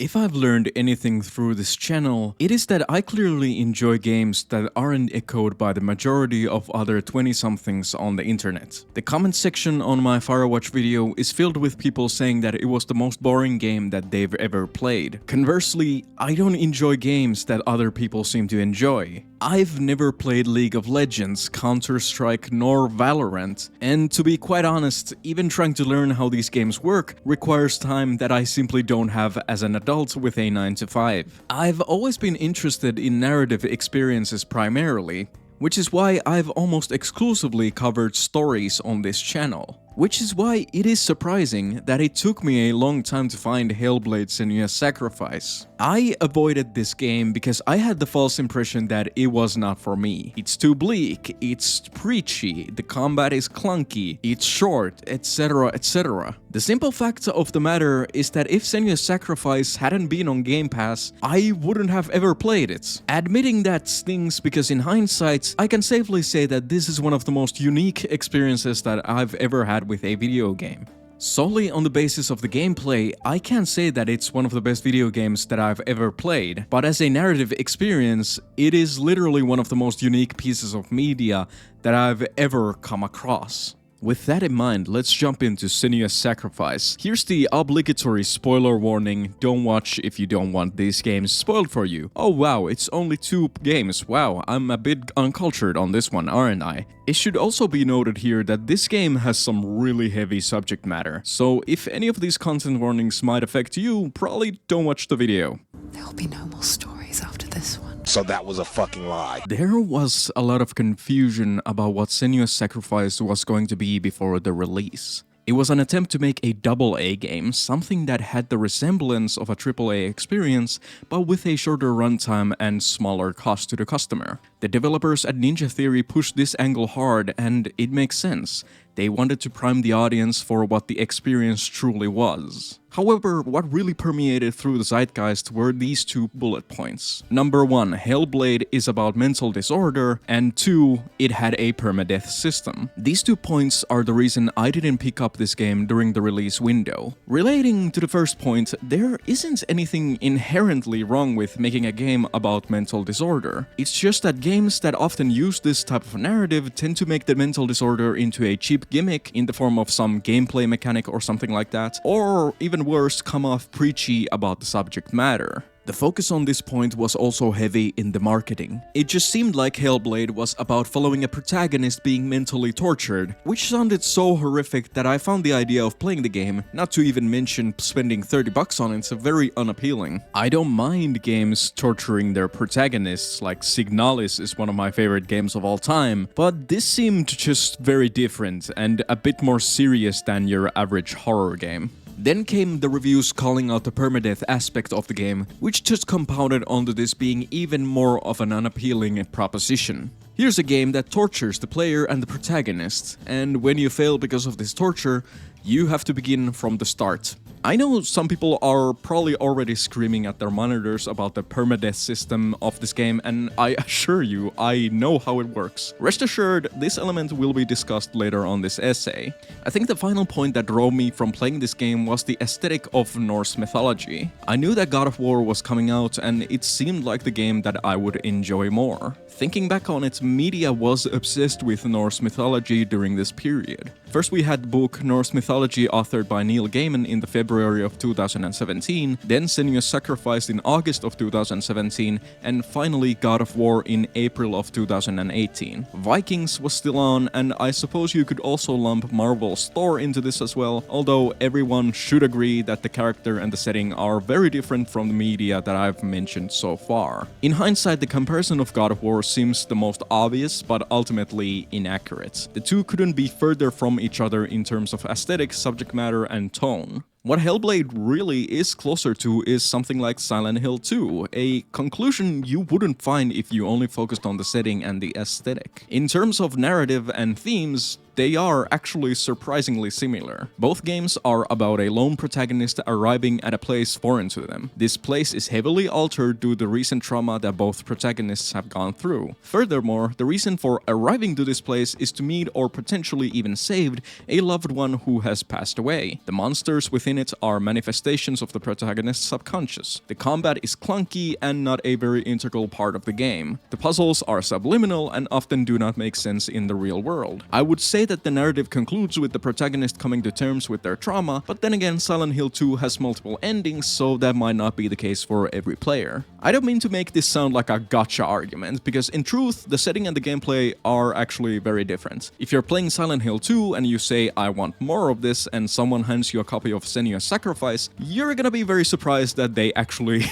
If I've learned anything through this channel, it is that I clearly enjoy games that aren't echoed by the majority of other 20-somethings on the internet. The comment section on my Firewatch video is filled with people saying that it was the most boring game that they've ever played. Conversely, I don't enjoy games that other people seem to enjoy. I've never played League of Legends, Counter-Strike, nor Valorant, and to be quite honest, even trying to learn how these games work requires time that I simply don't have as an adult with a 9 to 5. I've always been interested in narrative experiences primarily, which is why I've almost exclusively covered stories on this channel. Which is why it is surprising that it took me a long time to find Hellblade: Senua's Sacrifice. I avoided this game because I had the false impression that it was not for me. It's too bleak, it's preachy, the combat is clunky, it's short, etc, etc. The simple fact of the matter is that if Senua's Sacrifice hadn't been on Game Pass, I wouldn't have ever played it. Admitting that stings because in hindsight, I can safely say that this is one of the most unique experiences that I've ever had with a video game. Solely on the basis of the gameplay, I can't say that it's one of the best video games that I've ever played, but as a narrative experience, it is literally one of the most unique pieces of media that I've ever come across. With that in mind, let's jump into Senua's Sacrifice. Here's the obligatory spoiler warning: don't watch if you don't want these games spoiled for you. Oh wow, it's only 2 games. Wow, I'm a bit uncultured on this one, aren't I? It should also be noted here that this game has some really heavy subject matter, so if any of these content warnings might affect you, probably don't watch the video. There will be no more stories after this one. So that was a fucking lie. There was a lot of confusion about what Senua's Sacrifice was going to be before the release. It was an attempt to make a AA game, something that had the resemblance of a AAA experience, but with a shorter runtime and smaller cost to the customer. The developers at Ninja Theory pushed this angle hard, and it makes sense. They wanted to prime the audience for what the experience truly was. However, what really permeated through the zeitgeist were these 2 bullet points. Number 1, Hellblade is about mental disorder, and 2, it had a permadeath system. These 2 points are the reason I didn't pick up this game during the release window. Relating to the first point, there isn't anything inherently wrong with making a game about mental disorder. It's just that games that often use this type of narrative tend to make the mental disorder into a cheap gimmick in the form of some gameplay mechanic or something like that, or even worse, come off preachy about the subject matter. The focus on this point was also heavy in the marketing. It just seemed like Hellblade was about following a protagonist being mentally tortured, which sounded so horrific that I found the idea of playing the game, not to even mention spending $30 on it, very unappealing. I don't mind games torturing their protagonists, like Signalis is one of my favorite games of all time, but this seemed just very different and a bit more serious than your average horror game. Then came the reviews calling out the permadeath aspect of the game, which just compounded onto this being even more of an unappealing proposition. Here's a game that tortures the player and the protagonist, and when you fail because of this torture, you have to begin from the start. I know some people are probably already screaming at their monitors about the permadeath system of this game, and I assure you, I know how it works. Rest assured, this element will be discussed later on this essay. I think the final point that drove me from playing this game was the aesthetic of Norse mythology. I knew that God of War was coming out, and it seemed like the game that I would enjoy more. Thinking back on it, media was obsessed with Norse mythology during this period. First we had the book Norse Mythology authored by Neil Gaiman in the February of 2017, then Senua's Sacrifice in August of 2017, and finally God of War in April of 2018. Vikings was still on, and I suppose you could also lump Marvel's Thor into this as well, although everyone should agree that the character and the setting are very different from the media that I've mentioned so far. In hindsight, the comparison of God of War seems the most obvious, but ultimately inaccurate. The 2 couldn't be further from each other in terms of aesthetic, subject matter, and tone. What Hellblade really is closer to is something like Silent Hill 2, a conclusion you wouldn't find if you only focused on the setting and the aesthetic. In terms of narrative and themes, they are actually surprisingly similar. Both games are about a lone protagonist arriving at a place foreign to them. This place is heavily altered due to the recent trauma that both protagonists have gone through. Furthermore, the reason for arriving to this place is to meet or potentially even saved a loved one who has passed away. The monsters within it are manifestations of the protagonist's subconscious. The combat is clunky and not a very integral part of the game. The puzzles are subliminal and often do not make sense in the real world. I would say that the narrative concludes with the protagonist coming to terms with their trauma, but then again Silent Hill 2 has multiple endings, so that might not be the case for every player. I don't mean to make this sound like a gotcha argument, because in truth, the setting and the gameplay are actually very different. If you're playing Silent Hill 2 and you say, I want more of this, and someone hands you a copy of Senua's Sacrifice, you're gonna be very surprised that they actually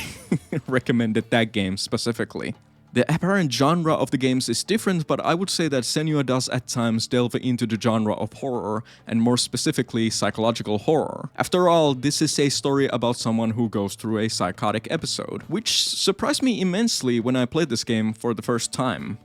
recommended that game specifically. The apparent genre of the games is different, but I would say that Senua does at times delve into the genre of horror, and more specifically psychological horror. After all, this is a story about someone who goes through a psychotic episode, which surprised me immensely when I played this game for the first time.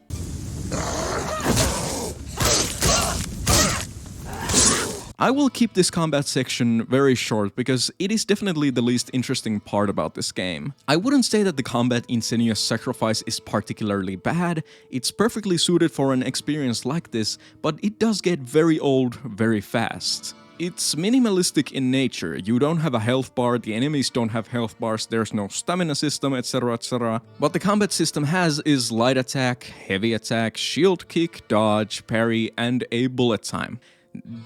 I will keep this combat section very short because it is definitely the least interesting part about this game. I wouldn't say that the combat in Senua's Sacrifice is particularly bad, it's perfectly suited for an experience like this, but it does get very old very fast. It's minimalistic in nature, you don't have a health bar, the enemies don't have health bars, there's no stamina system, etc, etc. What the combat system has is light attack, heavy attack, shield kick, dodge, parry, and a bullet time.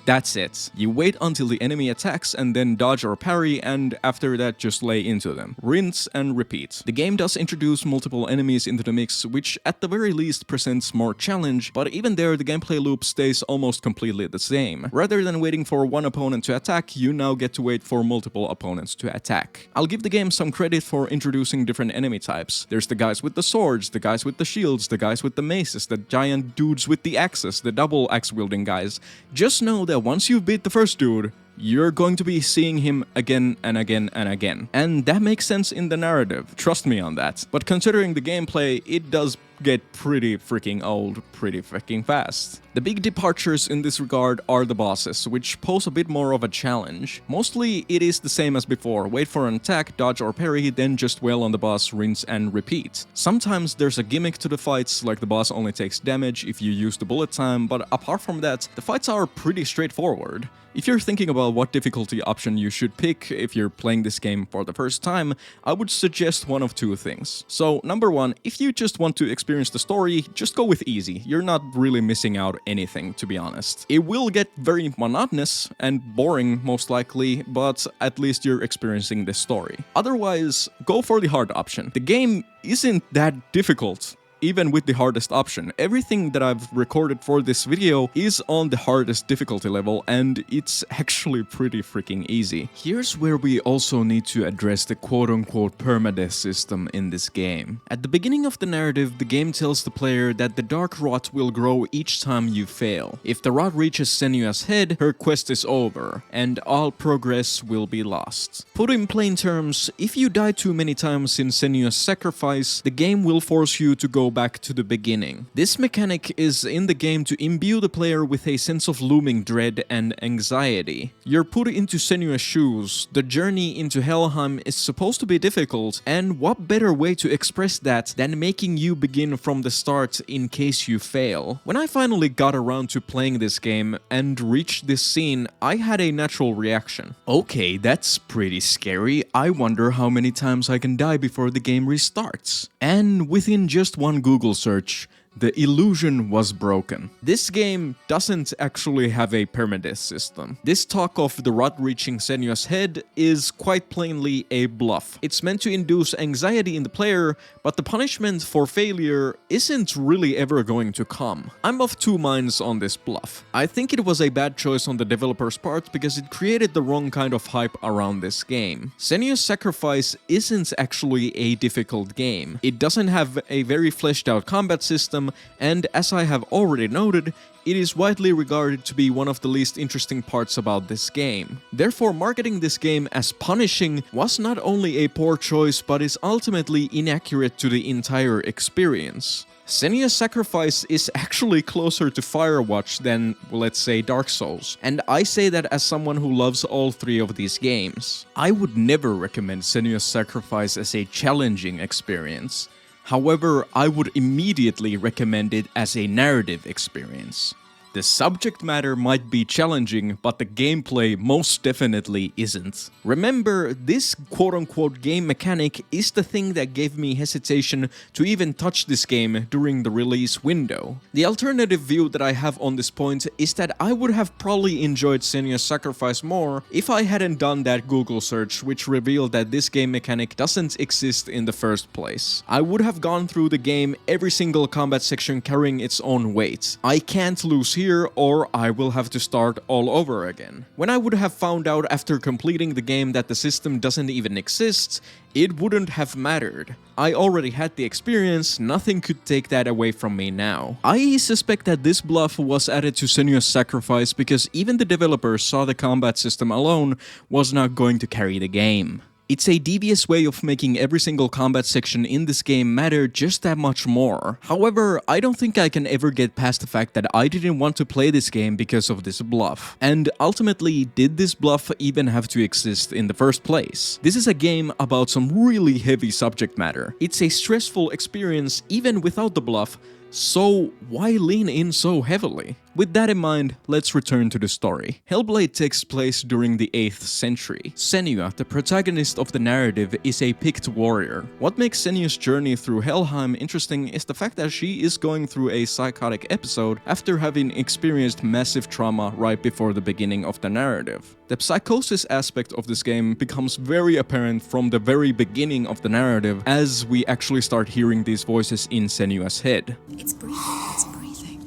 That's it. You wait until the enemy attacks and then dodge or parry, and after that just lay into them. Rinse and repeat. The game does introduce multiple enemies into the mix, which at the very least presents more challenge, but even there the gameplay loop stays almost completely the same. Rather than waiting for one opponent to attack, you now get to wait for multiple opponents to attack. I'll give the game some credit for introducing different enemy types. There's the guys with the swords, the guys with the shields, the guys with the maces, the giant dudes with the axes, the double axe wielding guys. Just know that once you've beat the first dude, you're going to be seeing him again and again and again. And that makes sense in the narrative, trust me on that. But considering the gameplay, it does get pretty freaking old pretty freaking fast. The big departures in this regard are the bosses, which pose a bit more of a challenge. Mostly it is the same as before, wait for an attack, dodge or parry, then just wail on the boss, rinse and repeat. Sometimes there's a gimmick to the fights, like the boss only takes damage if you use the bullet time, but apart from that, the fights are pretty straightforward. If you're thinking about what difficulty option you should pick if you're playing this game for the first time, I would suggest one of two things. So, number one, if you just want to experience the story, just go with easy. You're not really missing out anything, to be honest. It will get very monotonous and boring, most likely, but at least you're experiencing the story. Otherwise, go for the hard option. The game isn't that difficult. Even with the hardest option. Everything that I've recorded for this video is on the hardest difficulty level, and it's actually pretty freaking easy. Here's where we also need to address the quote-unquote permadeath system in this game. At the beginning of the narrative, the game tells the player that the dark rot will grow each time you fail. If the rot reaches Senua's head, her quest is over, and all progress will be lost. Put in plain terms, if you die too many times in Senua's Sacrifice, the game will force you to go back to the beginning. This mechanic is in the game to imbue the player with a sense of looming dread and anxiety. You're put into Senua's shoes, the journey into Helheim is supposed to be difficult, and what better way to express that than making you begin from the start in case you fail. When I finally got around to playing this game and reached this scene, I had a natural reaction. Okay, that's pretty scary. I wonder how many times I can die before the game restarts. And within just one Google search, the illusion was broken. This game doesn't actually have a permadeath system. This talk of the rot reaching Senua's head is quite plainly a bluff. It's meant to induce anxiety in the player, but the punishment for failure isn't really ever going to come. I'm of two minds on this bluff. I think it was a bad choice on the developer's part because it created the wrong kind of hype around this game. Senua's Sacrifice isn't actually a difficult game. It doesn't have a very fleshed out combat system, system, and as I have already noted, it is widely regarded to be one of the least interesting parts about this game. Therefore, marketing this game as punishing was not only a poor choice, but is ultimately inaccurate to the entire experience. Senua's Sacrifice is actually closer to Firewatch than, let's say, Dark Souls, and I say that as someone who loves all three of these games. I would never recommend Senua's Sacrifice as a challenging experience. However, I would immediately recommend it as a narrative experience. The subject matter might be challenging, but the gameplay most definitely isn't. Remember, this quote-unquote game mechanic is the thing that gave me hesitation to even touch this game during the release window. The alternative view that I have on this point is that I would have probably enjoyed Senua's Sacrifice more if I hadn't done that Google search which revealed that this game mechanic doesn't exist in the first place. I would have gone through the game, every single combat section carrying its own weight. I can't lose here, or I will have to start all over again. When I would have found out after completing the game that the system doesn't even exist, it wouldn't have mattered. I already had the experience, nothing could take that away from me now. I suspect that this bluff was added to Senua's Sacrifice because even the developers saw the combat system alone was not going to carry the game. It's a devious way of making every single combat section in this game matter just that much more. However, I don't think I can ever get past the fact that I didn't want to play this game because of this bluff. And ultimately, did this bluff even have to exist in the first place? This is a game about some really heavy subject matter. It's a stressful experience even without the bluff, so why lean in so heavily? With that in mind, let's return to the story. Hellblade takes place during the 8th century. Senua, the protagonist of the narrative, is a picked warrior. What makes Senua's journey through Helheim interesting is the fact that she is going through a psychotic episode after having experienced massive trauma right before the beginning of the narrative. The psychosis aspect of this game becomes very apparent from the very beginning of the narrative as we actually start hearing these voices in Senua's head. It's breathing. It's breathing.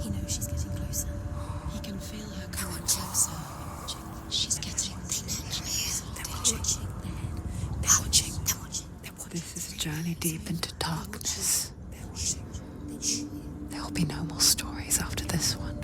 He knows she's getting closer. He can feel her coming closer. She's getting closer. They're watching. They're watching. They're watching. This is a journey deep into darkness. They're watching. There will be no more stories after this one.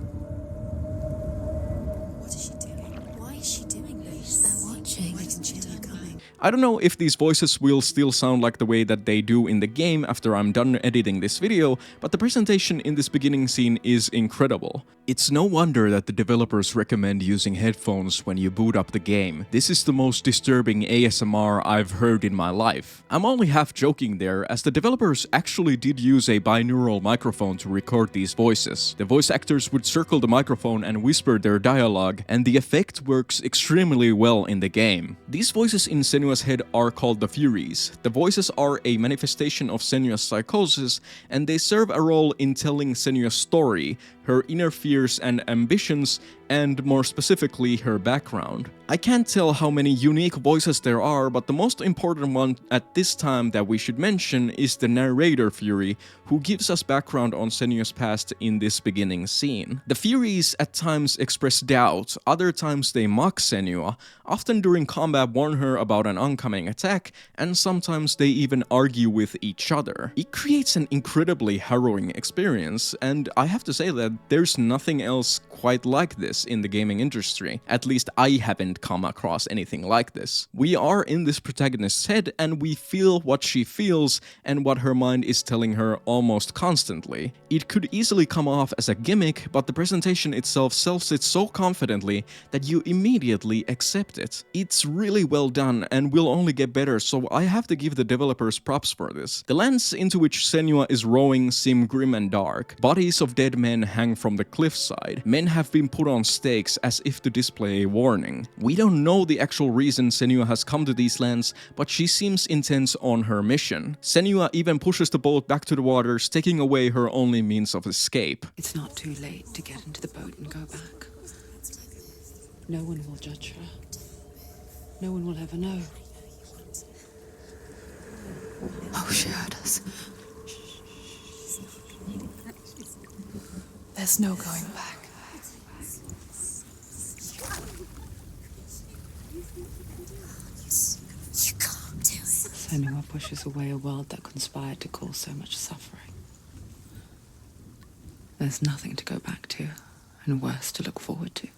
What is she doing? Why is she doing this? They're watching. They can feel her coming. I don't know if these voices will still sound like the way that they do in the game after I'm done editing this video, but the presentation in this beginning scene is incredible. It's no wonder that the developers recommend using headphones when you boot up the game. This is the most disturbing ASMR I've heard in my life. I'm only half joking there, as the developers actually did use a binaural microphone to record these voices. The voice actors would circle the microphone and whisper their dialogue, and the effect works extremely well in the game. These voices in Senua's head are called the Furies. The voices are a manifestation of Senua's psychosis, and they serve a role in telling Senua's story, her inner fears and ambitions, and more specifically her background. I can't tell how many unique voices there are, but the most important one at this time that we should mention is the narrator Fury, who gives us background on Senua's past in this beginning scene. The Furies at times express doubt, other times they mock Senua, often during combat warn her about an oncoming attack, and sometimes they even argue with each other. It creates an incredibly harrowing experience, and I have to say that there's nothing else quite like this in the gaming industry. At least I haven't come across anything like this. We are in this protagonist's head and we feel what she feels and what her mind is telling her almost constantly. It could easily come off as a gimmick, but the presentation itself sells it so confidently that you immediately accept it. It's really well done and will only get better, so I have to give the developers props for this. The lands into which Senua is rowing seem grim and dark. Bodies of dead men hang from the cliffside. Men have been put on stakes as if to display a warning. We don't know the actual reason Senua has come to these lands, but she seems intense on her mission. Senua even pushes the boat back to the waters, taking away her only means of escape. It's not too late to get into the boat and go back. No one will judge her. No one will ever know. Oh, she heard us. There's no going back. You can't do it. Senua pushes away a world that conspired to cause so much suffering. There's nothing to go back to, and worse to look forward to.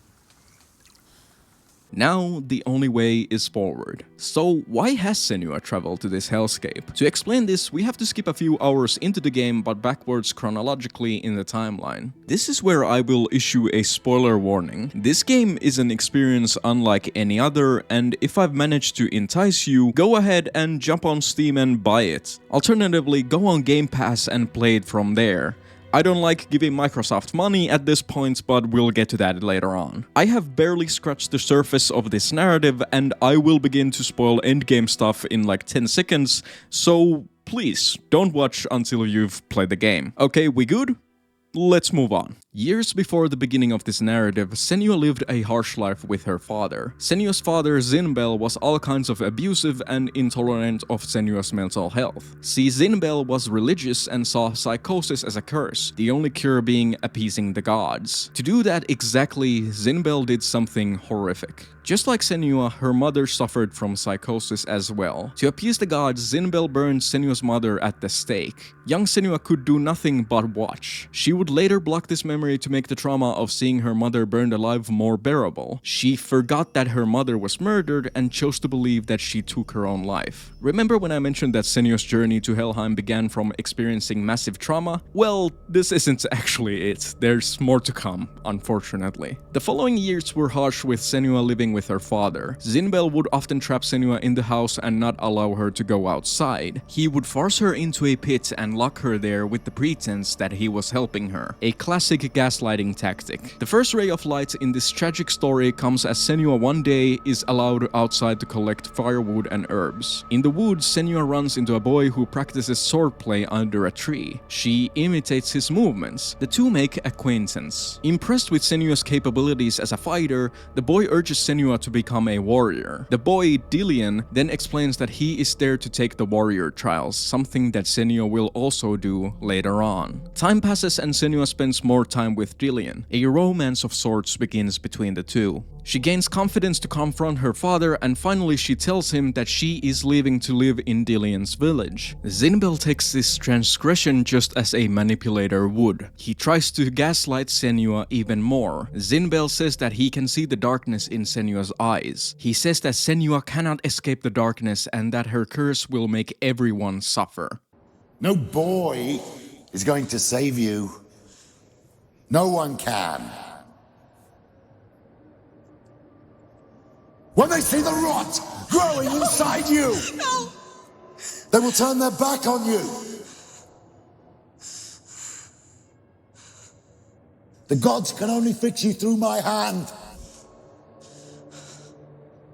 Now, the only way is forward. So why has Senua traveled to this hellscape? To explain this, we have to skip a few hours into the game, but backwards chronologically in the timeline. This is where I will issue a spoiler warning. This game is an experience unlike any other, and if I've managed to entice you, go ahead and jump on Steam and buy it. Alternatively, go on Game Pass and play it from there. I don't like giving Microsoft money at this point, but we'll get to that later on. I have barely scratched the surface of this narrative, and I will begin to spoil endgame stuff in like 10 seconds, so please don't watch until you've played the game. Okay, we good? Let's move on. Years before the beginning of this narrative, Senua lived a harsh life with her father. Senua's father, Zinbel, was all kinds of abusive and intolerant of Senua's mental health. See, Zinbel was religious and saw psychosis as a curse, the only cure being appeasing the gods. To do that exactly, Zinbel did something horrific. Just like Senua, her mother suffered from psychosis as well. To appease the gods, Zinbel burned Senua's mother at the stake. Young Senua could do nothing but watch. She would later block this memory to make the trauma of seeing her mother burned alive more bearable. She forgot that her mother was murdered and chose to believe that she took her own life. Remember when I mentioned that Senua's journey to Helheim began from experiencing massive trauma? Well, this isn't actually it. There's more to come, unfortunately. The following years were harsh with Senua living with her father. Zinbel would often trap Senua in the house and not allow her to go outside. He would force her into a pit and lock her there with the pretense that he was helping her. A classic gaslighting tactic. The first ray of light in this tragic story comes as Senua one day is allowed outside to collect firewood and herbs. In the woods, Senua runs into a boy who practices swordplay under a tree. She imitates his movements. The two make acquaintance. Impressed with Senua's capabilities as a fighter, the boy urges Senua to become a warrior. The boy, Dillian, then explains that he is there to take the warrior trials, something that Senua will also do later on. Time passes and Senua spends more time with Dillian. A romance of sorts begins between the two. She gains confidence to confront her father, and finally she tells him that she is leaving to live in Dillian's village. Zinbel takes this transgression just as a manipulator would. He tries to gaslight Senua even more. Zinbel says that he can see the darkness in Senua's eyes. He says that Senua cannot escape the darkness and that her curse will make everyone suffer. No boy is going to save you. No one can. When they see the rot growing inside you, no, they will turn their back on you. The gods can only fix you through my hand.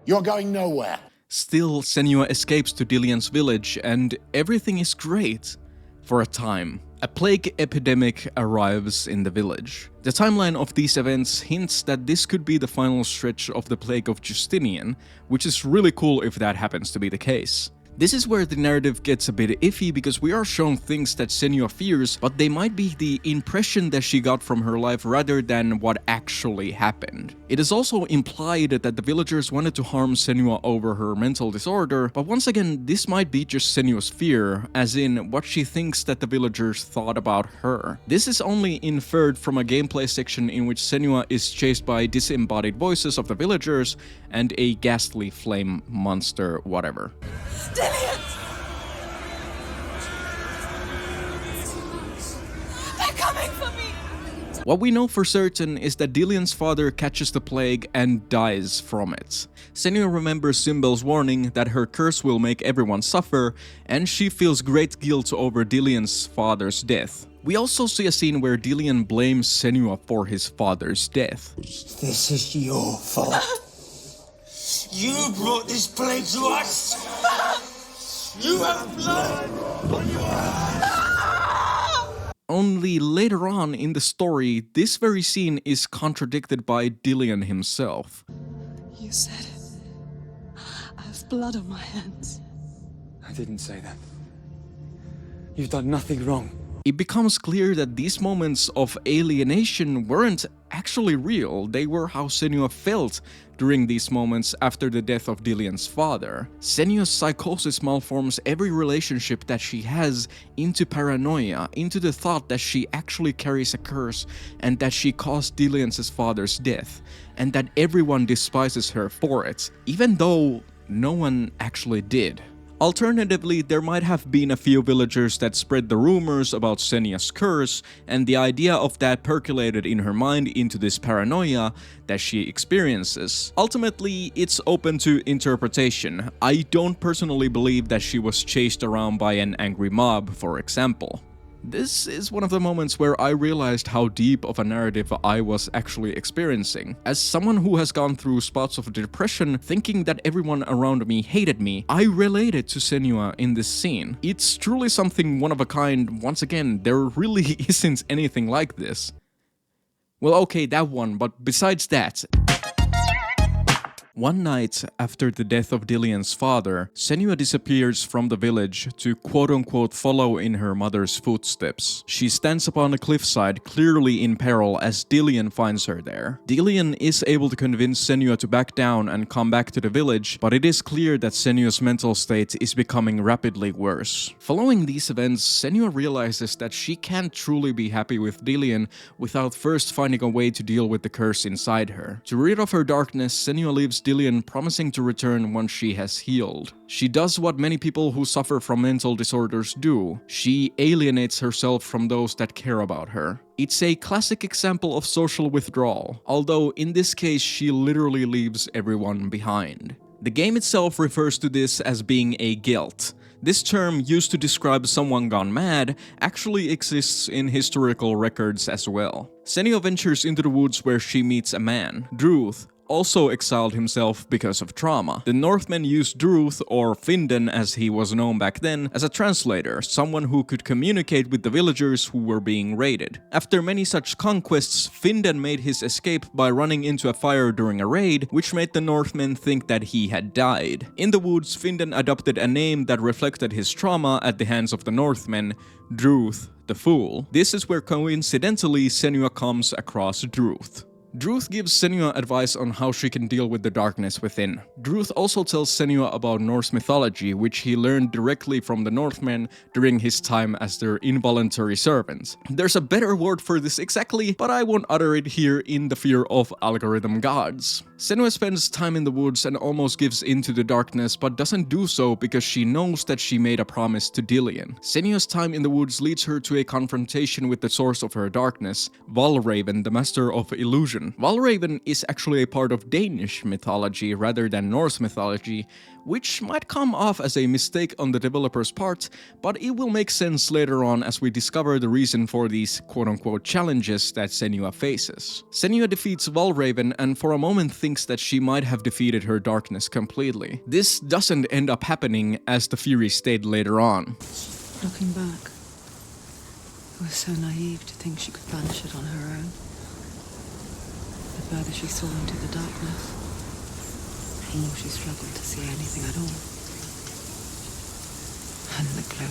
You're going nowhere. Still, Senua escapes to Dillian's village and everything is great. For a time. A plague epidemic arrives in the village. The timeline of these events hints that this could be the final stretch of the plague of Justinian, which is really cool if that happens to be the case. This is where the narrative gets a bit iffy because we are shown things that Senua fears, but they might be the impression that she got from her life rather than what actually happened. It is also implied that the villagers wanted to harm Senua over her mental disorder, but once again, this might be just Senua's fear, as in what she thinks that the villagers thought about her. This is only inferred from a gameplay section in which Senua is chased by disembodied voices of the villagers and a ghastly flame monster whatever. Dillian! They're coming for me! What we know for certain is that Dillian's father catches the plague and dies from it. Senua remembers Zinbel's warning that her curse will make everyone suffer, and she feels great guilt over Dillian's father's death. We also see a scene where Dillian blames Senua for his father's death. This is your fault. You brought this plague to us. You have blood on your hands. Only later on in the story, this very scene is contradicted by Dillian himself. You said it. I have blood on my hands. I didn't say that. You've done nothing wrong. It becomes clear that these moments of alienation weren't actually real. They were how Senua felt during these moments after the death of Dillian's father. Senua's psychosis malforms every relationship that she has into paranoia, into the thought that she actually carries a curse and that she caused Dillian's father's death, and that everyone despises her for it, even though no one actually did. Alternatively, there might have been a few villagers that spread the rumors about Senua's curse, and the idea of that percolated in her mind into this paranoia that she experiences. Ultimately, it's open to interpretation. I don't personally believe that she was chased around by an angry mob, for example. This is one of the moments where I realized how deep of a narrative I was actually experiencing. As someone who has gone through spots of depression, thinking that everyone around me hated me, I related to Senua in this scene. It's truly something one of a kind. Once again, there really isn't anything like this. Well, okay, that one, but besides that... One night after the death of Dillian's father, Senua disappears from the village to quote-unquote follow in her mother's footsteps. She stands upon a cliffside, clearly in peril, as Dillian finds her there. Dillian is able to convince Senua to back down and come back to the village, but it is clear that Senua's mental state is becoming rapidly worse. Following these events, Senua realizes that she can't truly be happy with Dillian without first finding a way to deal with the curse inside her. To rid of her darkness, Senua leaves Dillian, promising to return once she has healed. She does what many people who suffer from mental disorders do. She alienates herself from those that care about her. It's a classic example of social withdrawal, although in this case she literally leaves everyone behind. The game itself refers to this as being a guilt. This term, used to describe someone gone mad, actually exists in historical records as well. Senua ventures into the woods where she meets a man, Druth, also exiled himself because of trauma. The Northmen used Druth, or Finden as he was known back then, as a translator, someone who could communicate with the villagers who were being raided. After many such conquests, Finden made his escape by running into a fire during a raid, which made the Northmen think that he had died. In the woods, Finden adopted a name that reflected his trauma at the hands of the Northmen, Druth the Fool. This is where coincidentally Senua comes across Druth. Druth gives Senua advice on how she can deal with the darkness within. Druth also tells Senua about Norse mythology, which he learned directly from the Northmen during his time as their involuntary servant. There's a better word for this exactly, but I won't utter it here in the fear of algorithm gods. Senua spends time in the woods and almost gives into the darkness, but doesn't do so because she knows that she made a promise to Dillian. Senua's time in the woods leads her to a confrontation with the source of her darkness, Valraven, the master of illusion. Valraven is actually a part of Danish mythology rather than Norse mythology, which might come off as a mistake on the developer's part, but it will make sense later on as we discover the reason for these quote-unquote challenges that Senua faces. Senua defeats Valraven and for a moment thinks that she might have defeated her darkness completely. This doesn't end up happening, as the Fury stayed later on. Looking back, I was so naive to think she could banish it on her own. The further she saw into the darkness, the more she struggled to see anything at all. And the glow,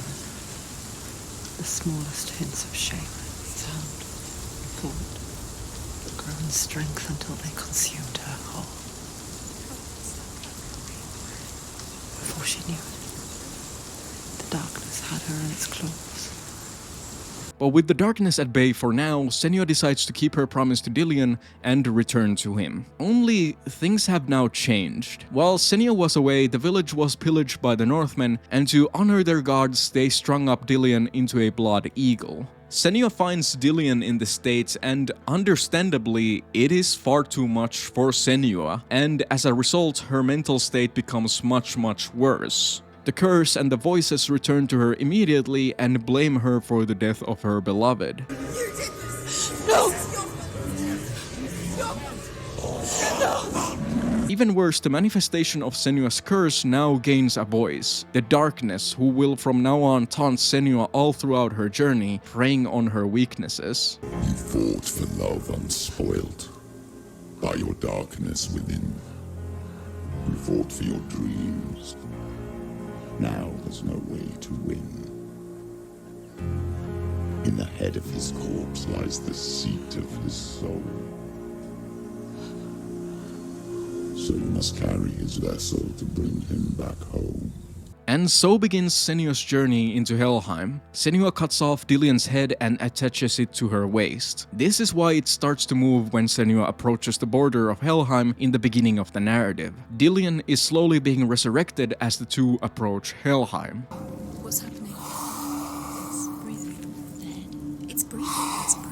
the smallest hints of shape, sound, thought, grew in strength until they consumed her whole. Before she knew it, the darkness had her in its claws. But with the darkness at bay for now, Senua decides to keep her promise to Dillian and return to him. Only, things have now changed. While Senua was away, the village was pillaged by the Northmen, and to honor their gods, they strung up Dillian into a blood eagle. Senua finds Dillian in the States, and understandably, it is far too much for Senua, and as a result, her mental state becomes much worse. The curse and the voices return to her immediately and blame her for the death of her beloved. No! Even worse, the manifestation of Senua's curse now gains a voice. The darkness, who will from now on taunt Senua all throughout her journey, preying on her weaknesses. You fought for love unspoiled by your darkness within. You fought for your dreams. Now there's no way to win. In the head of his corpse lies the seat of his soul. So you must carry his vessel to bring him back home. And so begins Senua's journey into Helheim. Senua cuts off Dillion's head and attaches it to her waist. This is why it starts to move when Senua approaches the border of Helheim in the beginning of the narrative. Dillion is slowly being resurrected as the two approach Helheim. What's happening? It's breathing. The head. It's breathing. It's breathing.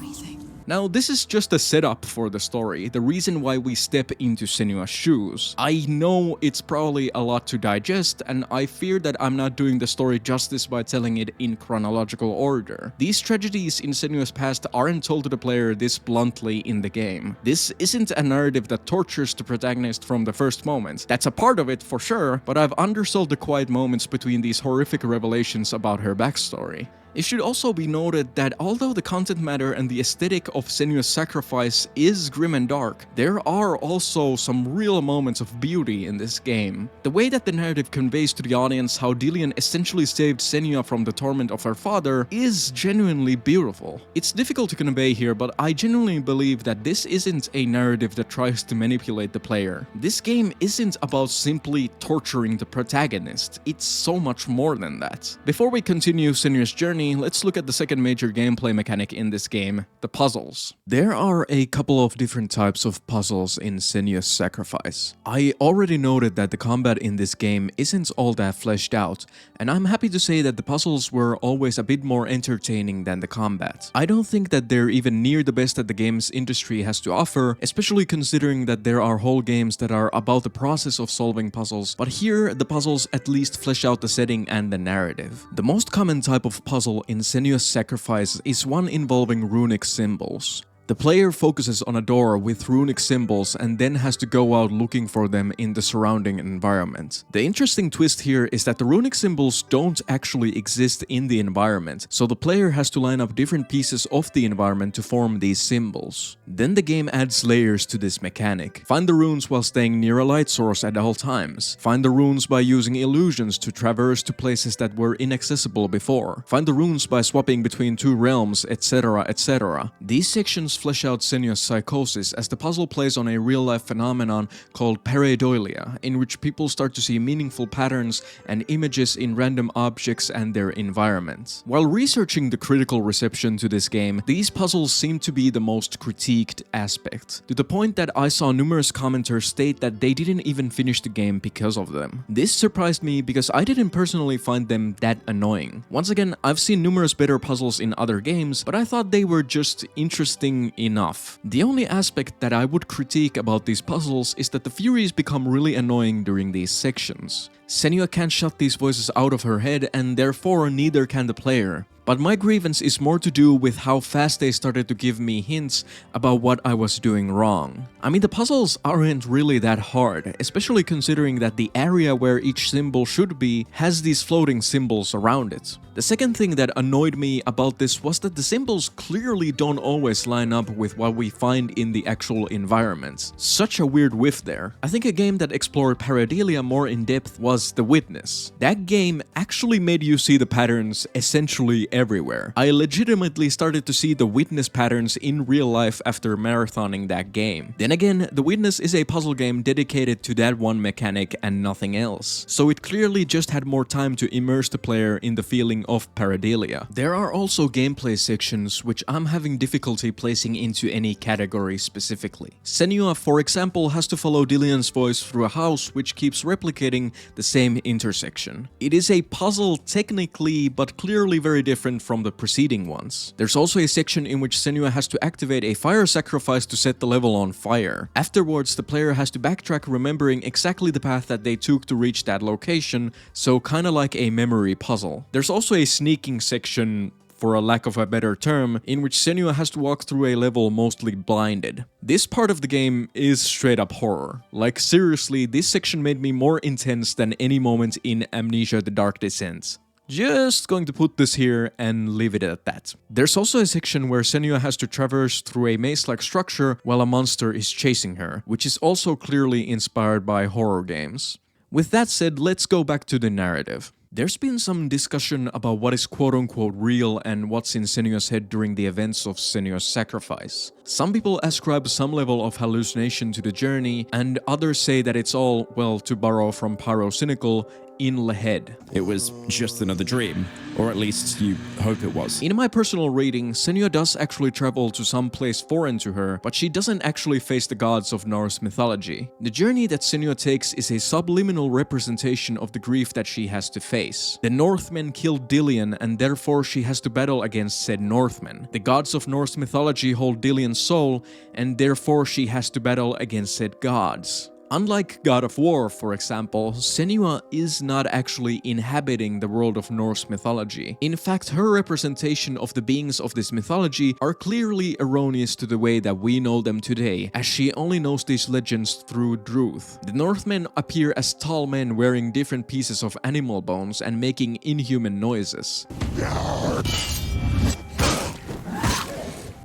Now, this is just a setup for the story, the reason why we step into Senua's shoes. I know it's probably a lot to digest, and I fear that I'm not doing the story justice by telling it in chronological order. These tragedies in Senua's past aren't told to the player this bluntly in the game. This isn't a narrative that tortures the protagonist from the first moment. That's a part of it for sure, but I've undersold the quiet moments between these horrific revelations about her backstory. It should also be noted that although the content matter and the aesthetic of Senua's sacrifice is grim and dark, there are also some real moments of beauty in this game. The way that the narrative conveys to the audience how Dillion essentially saved Senua from the torment of her father is genuinely beautiful. It's difficult to convey here, but I genuinely believe that this isn't a narrative that tries to manipulate the player. This game isn't about simply torturing the protagonist, it's so much more than that. Before we continue Senua's journey, let's look at the second major gameplay mechanic in this game, the puzzles. There are a couple of different types of puzzles in Senua's Sacrifice. I already noted that the combat in this game isn't all that fleshed out, and I'm happy to say that the puzzles were always a bit more entertaining than the combat. I don't think that they're even near the best that the games industry has to offer, especially considering that there are whole games that are about the process of solving puzzles, but here the puzzles at least flesh out the setting and the narrative. The most common type of puzzle in Senua's Sacrifice is one involving runic symbols. The player focuses on a door with runic symbols and then has to go out looking for them in the surrounding environment. The interesting twist here is that the runic symbols don't actually exist in the environment, so the player has to line up different pieces of the environment to form these symbols. Then the game adds layers to this mechanic. Find the runes while staying near a light source at all times. Find the runes by using illusions to traverse to places that were inaccessible before. Find the runes by swapping between two realms, etc, etc. These sections flesh out Senua's psychosis as the puzzle plays on a real-life phenomenon called pareidolia, in which people start to see meaningful patterns and images in random objects and their environment. While researching the critical reception to this game, these puzzles seem to be the most critiqued aspect, to the point that I saw numerous commenters state that they didn't even finish the game because of them. This surprised me because I didn't personally find them that annoying. Once again, I've seen numerous better puzzles in other games, but I thought they were just interesting enough. The only aspect that I would critique about these puzzles is that the Furies become really annoying during these sections. Senua can't shut these voices out of her head, and therefore neither can the player. But my grievance is more to do with how fast they started to give me hints about what I was doing wrong. I mean, the puzzles aren't really that hard, especially considering that the area where each symbol should be has these floating symbols around it. The second thing that annoyed me about this was that the symbols clearly don't always line up with what we find in the actual environment. Such a weird whiff there. I think a game that explored pareidolia more in depth was The Witness. That game actually made you see the patterns essentially everywhere. I legitimately started to see the Witness patterns in real life after marathoning that game. Then again, The Witness is a puzzle game dedicated to that one mechanic and nothing else, so it clearly just had more time to immerse the player in the feeling of pareidolia. There are also gameplay sections which I'm having difficulty placing into any category specifically. Senua, for example, has to follow Dillion's voice through a house which keeps replicating the same intersection. It is a puzzle technically, but clearly very different from the preceding ones. There's also a section in which Senua has to activate a fire sacrifice to set the level on fire. Afterwards, the player has to backtrack, remembering exactly the path that they took to reach that location, so kinda like a memory puzzle. There's also a sneaking section, for a lack of a better term, in which Senua has to walk through a level mostly blinded. This part of the game is straight up horror. Like seriously, this section made me more intense than any moment in Amnesia: The Dark Descent. Just going to put this here and leave it at that. There's also a section where Senua has to traverse through a maze-like structure while a monster is chasing her, which is also clearly inspired by horror games. With that said, let's go back to the narrative. There's been some discussion about what is quote-unquote real and what's in Senua's head during the events of Senua's sacrifice. Some people ascribe some level of hallucination to the journey, and others say that it's all, well, to borrow from Pyrocynical, in the head. It was just another dream, or at least you hope it was. In my personal reading, Senua does actually travel to some place foreign to her, but she doesn't actually face the gods of Norse mythology. The journey that Senua takes is a subliminal representation of the grief that she has to face. The Northmen killed Dillion, and therefore she has to battle against said Northmen. The gods of Norse mythology hold Dillion's soul, and therefore she has to battle against said gods. Unlike God of War, for example, Senua is not actually inhabiting the world of Norse mythology. In fact, her representation of the beings of this mythology are clearly erroneous to the way that we know them today, as she only knows these legends through Druth. The Northmen appear as tall men wearing different pieces of animal bones and making inhuman noises.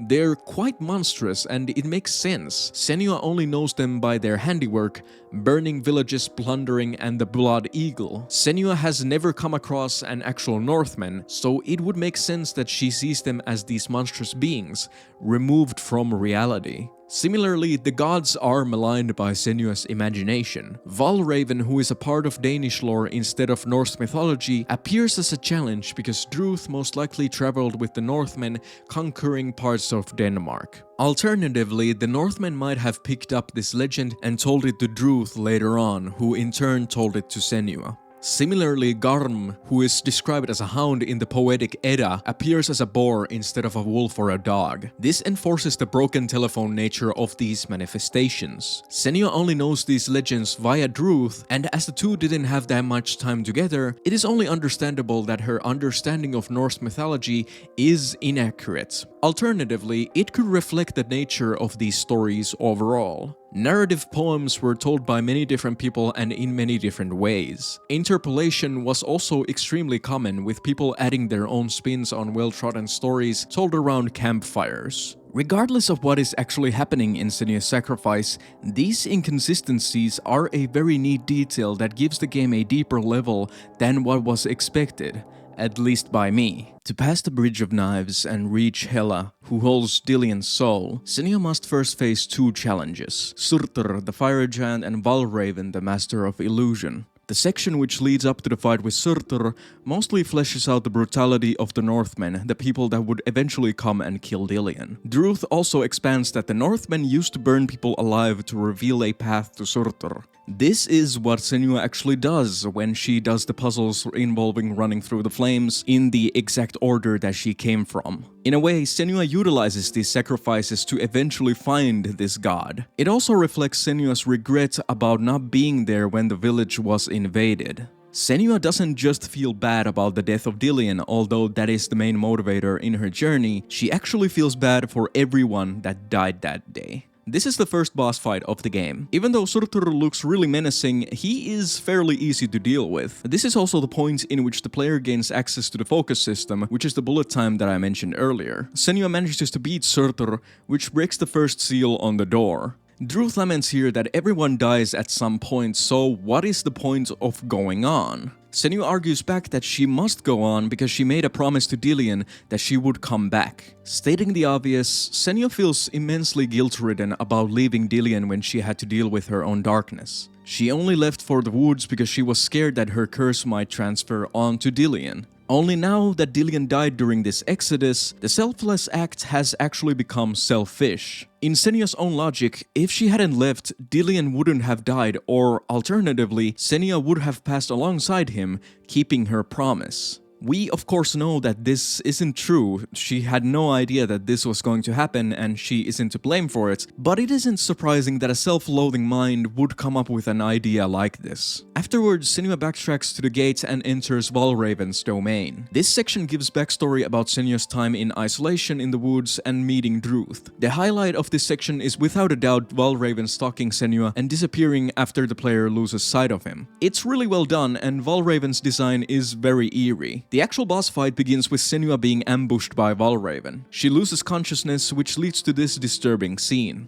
They're quite monstrous, and it makes sense. Senua only knows them by their handiwork, burning villages, plundering, and the blood eagle. Senua has never come across an actual Northman, so it would make sense that she sees them as these monstrous beings, removed from reality. Similarly, the gods are maligned by Senua's imagination. Valraven, who is a part of Danish lore instead of Norse mythology, appears as a challenge because Druth most likely traveled with the Northmen, conquering parts of Denmark. Alternatively, the Northmen might have picked up this legend and told it to Druth later on, who in turn told it to Senua. Similarly, Garm, who is described as a hound in the poetic Edda, appears as a boar instead of a wolf or a dog. This enforces the broken telephone nature of these manifestations. Senua only knows these legends via Druth, and as the two didn't have that much time together, it is only understandable that her understanding of Norse mythology is inaccurate. Alternatively, it could reflect the nature of these stories overall. Narrative poems were told by many different people and in many different ways. Interpolation was also extremely common, with people adding their own spins on well-trodden stories told around campfires. Regardless of what is actually happening in Senua's sacrifice, these inconsistencies are a very neat detail that gives the game a deeper level than what was expected. At least by me. To pass the Bridge of Knives and reach Hela, who holds Dillion's soul, Senua must first face two challenges: Surtr, the fire giant, and Valraven, the master of illusion. The section which leads up to the fight with Surtr mostly fleshes out the brutality of the Northmen, the people that would eventually come and kill Dillion. Druth also expands that the Northmen used to burn people alive to reveal a path to Surtr. This is what Senua actually does when she does the puzzles involving running through the flames in the exact order that she came from. In a way, Senua utilizes these sacrifices to eventually find this god. It also reflects Senua's regret about not being there when the village was invaded. Senua doesn't just feel bad about the death of Dillion, although that is the main motivator in her journey. She actually feels bad for everyone that died that day. This is the first boss fight of the game. Even though Surtr looks really menacing, he is fairly easy to deal with. This is also the point in which the player gains access to the focus system, which is the bullet time that I mentioned earlier. Senua manages to beat Surtr, which breaks the first seal on the door. Druth laments here that everyone dies at some point, so what is the point of going on? Senua argues back that she must go on because she made a promise to Dillion that she would come back. Stating the obvious, Senua feels immensely guilt-ridden about leaving Dillion when she had to deal with her own darkness. She only left for the woods because she was scared that her curse might transfer on to Dillion. Only now that Dillion died during this exodus, the selfless act has actually become selfish. In Senua's own logic, if she hadn't left, Dillion wouldn't have died, or alternatively, Senua would have passed alongside him, keeping her promise. We of course know that this isn't true. She had no idea that this was going to happen and she isn't to blame for it, but it isn't surprising that a self-loathing mind would come up with an idea like this. Afterwards, Senua backtracks to the gate and enters Valraven's domain. This section gives backstory about Senua's time in isolation in the woods and meeting Druth. The highlight of this section is without a doubt Valraven stalking Senua and disappearing after the player loses sight of him. It's really well done, and Valraven's design is very eerie. The actual boss fight begins with Senua being ambushed by Valraven. She loses consciousness, which leads to this disturbing scene.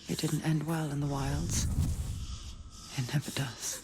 It didn't end well in the wilds. It never does.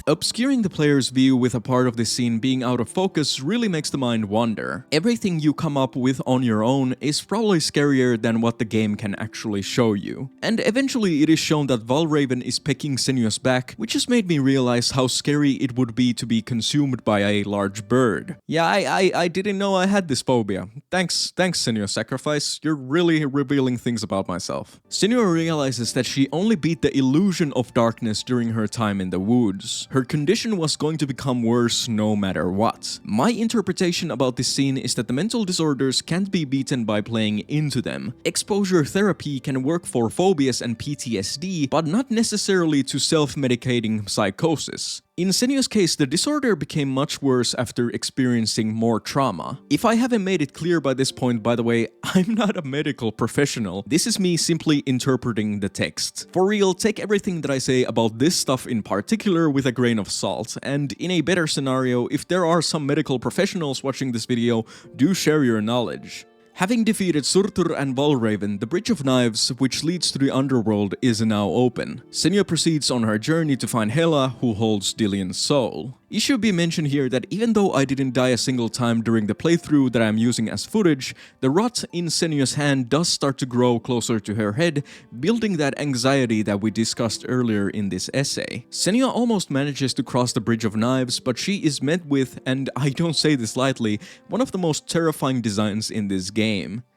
Obscuring the player's view with a part of the scene being out of focus really makes the mind wander. Everything you come up with on your own is probably scarier than what the game can actually show you. And eventually it is shown that Valraven is pecking Senua's back, which just made me realize how scary it would be to be consumed by a large bird. Yeah, I didn't know I had this phobia. Thanks Senua's sacrifice, you're really revealing things about myself. Senua realizes that she only beat the illusion of darkness during her time in the woods. Her condition was going to become worse no matter what. My interpretation about this scene is that the mental disorders can't be beaten by playing into them. Exposure therapy can work for phobias and PTSD, but not necessarily to self-medicating psychosis. In Senua's case, the disorder became much worse after experiencing more trauma. If I haven't made it clear by this point, by the way, I'm not a medical professional. This is me simply interpreting the text. For real, take everything that I say about this stuff in particular with a grain of salt, and in a better scenario, if there are some medical professionals watching this video, do share your knowledge. Having defeated Surtur and Valraven, the Bridge of Knives, which leads to the underworld, is now open. Senua proceeds on her journey to find Hela, who holds Dillian's soul. It should be mentioned here that even though I didn't die a single time during the playthrough that I'm using as footage, the rot in Senua's hand does start to grow closer to her head, building that anxiety that we discussed earlier in this essay. Senua almost manages to cross the Bridge of Knives, but she is met with, and I don't say this lightly, one of the most terrifying designs in this game.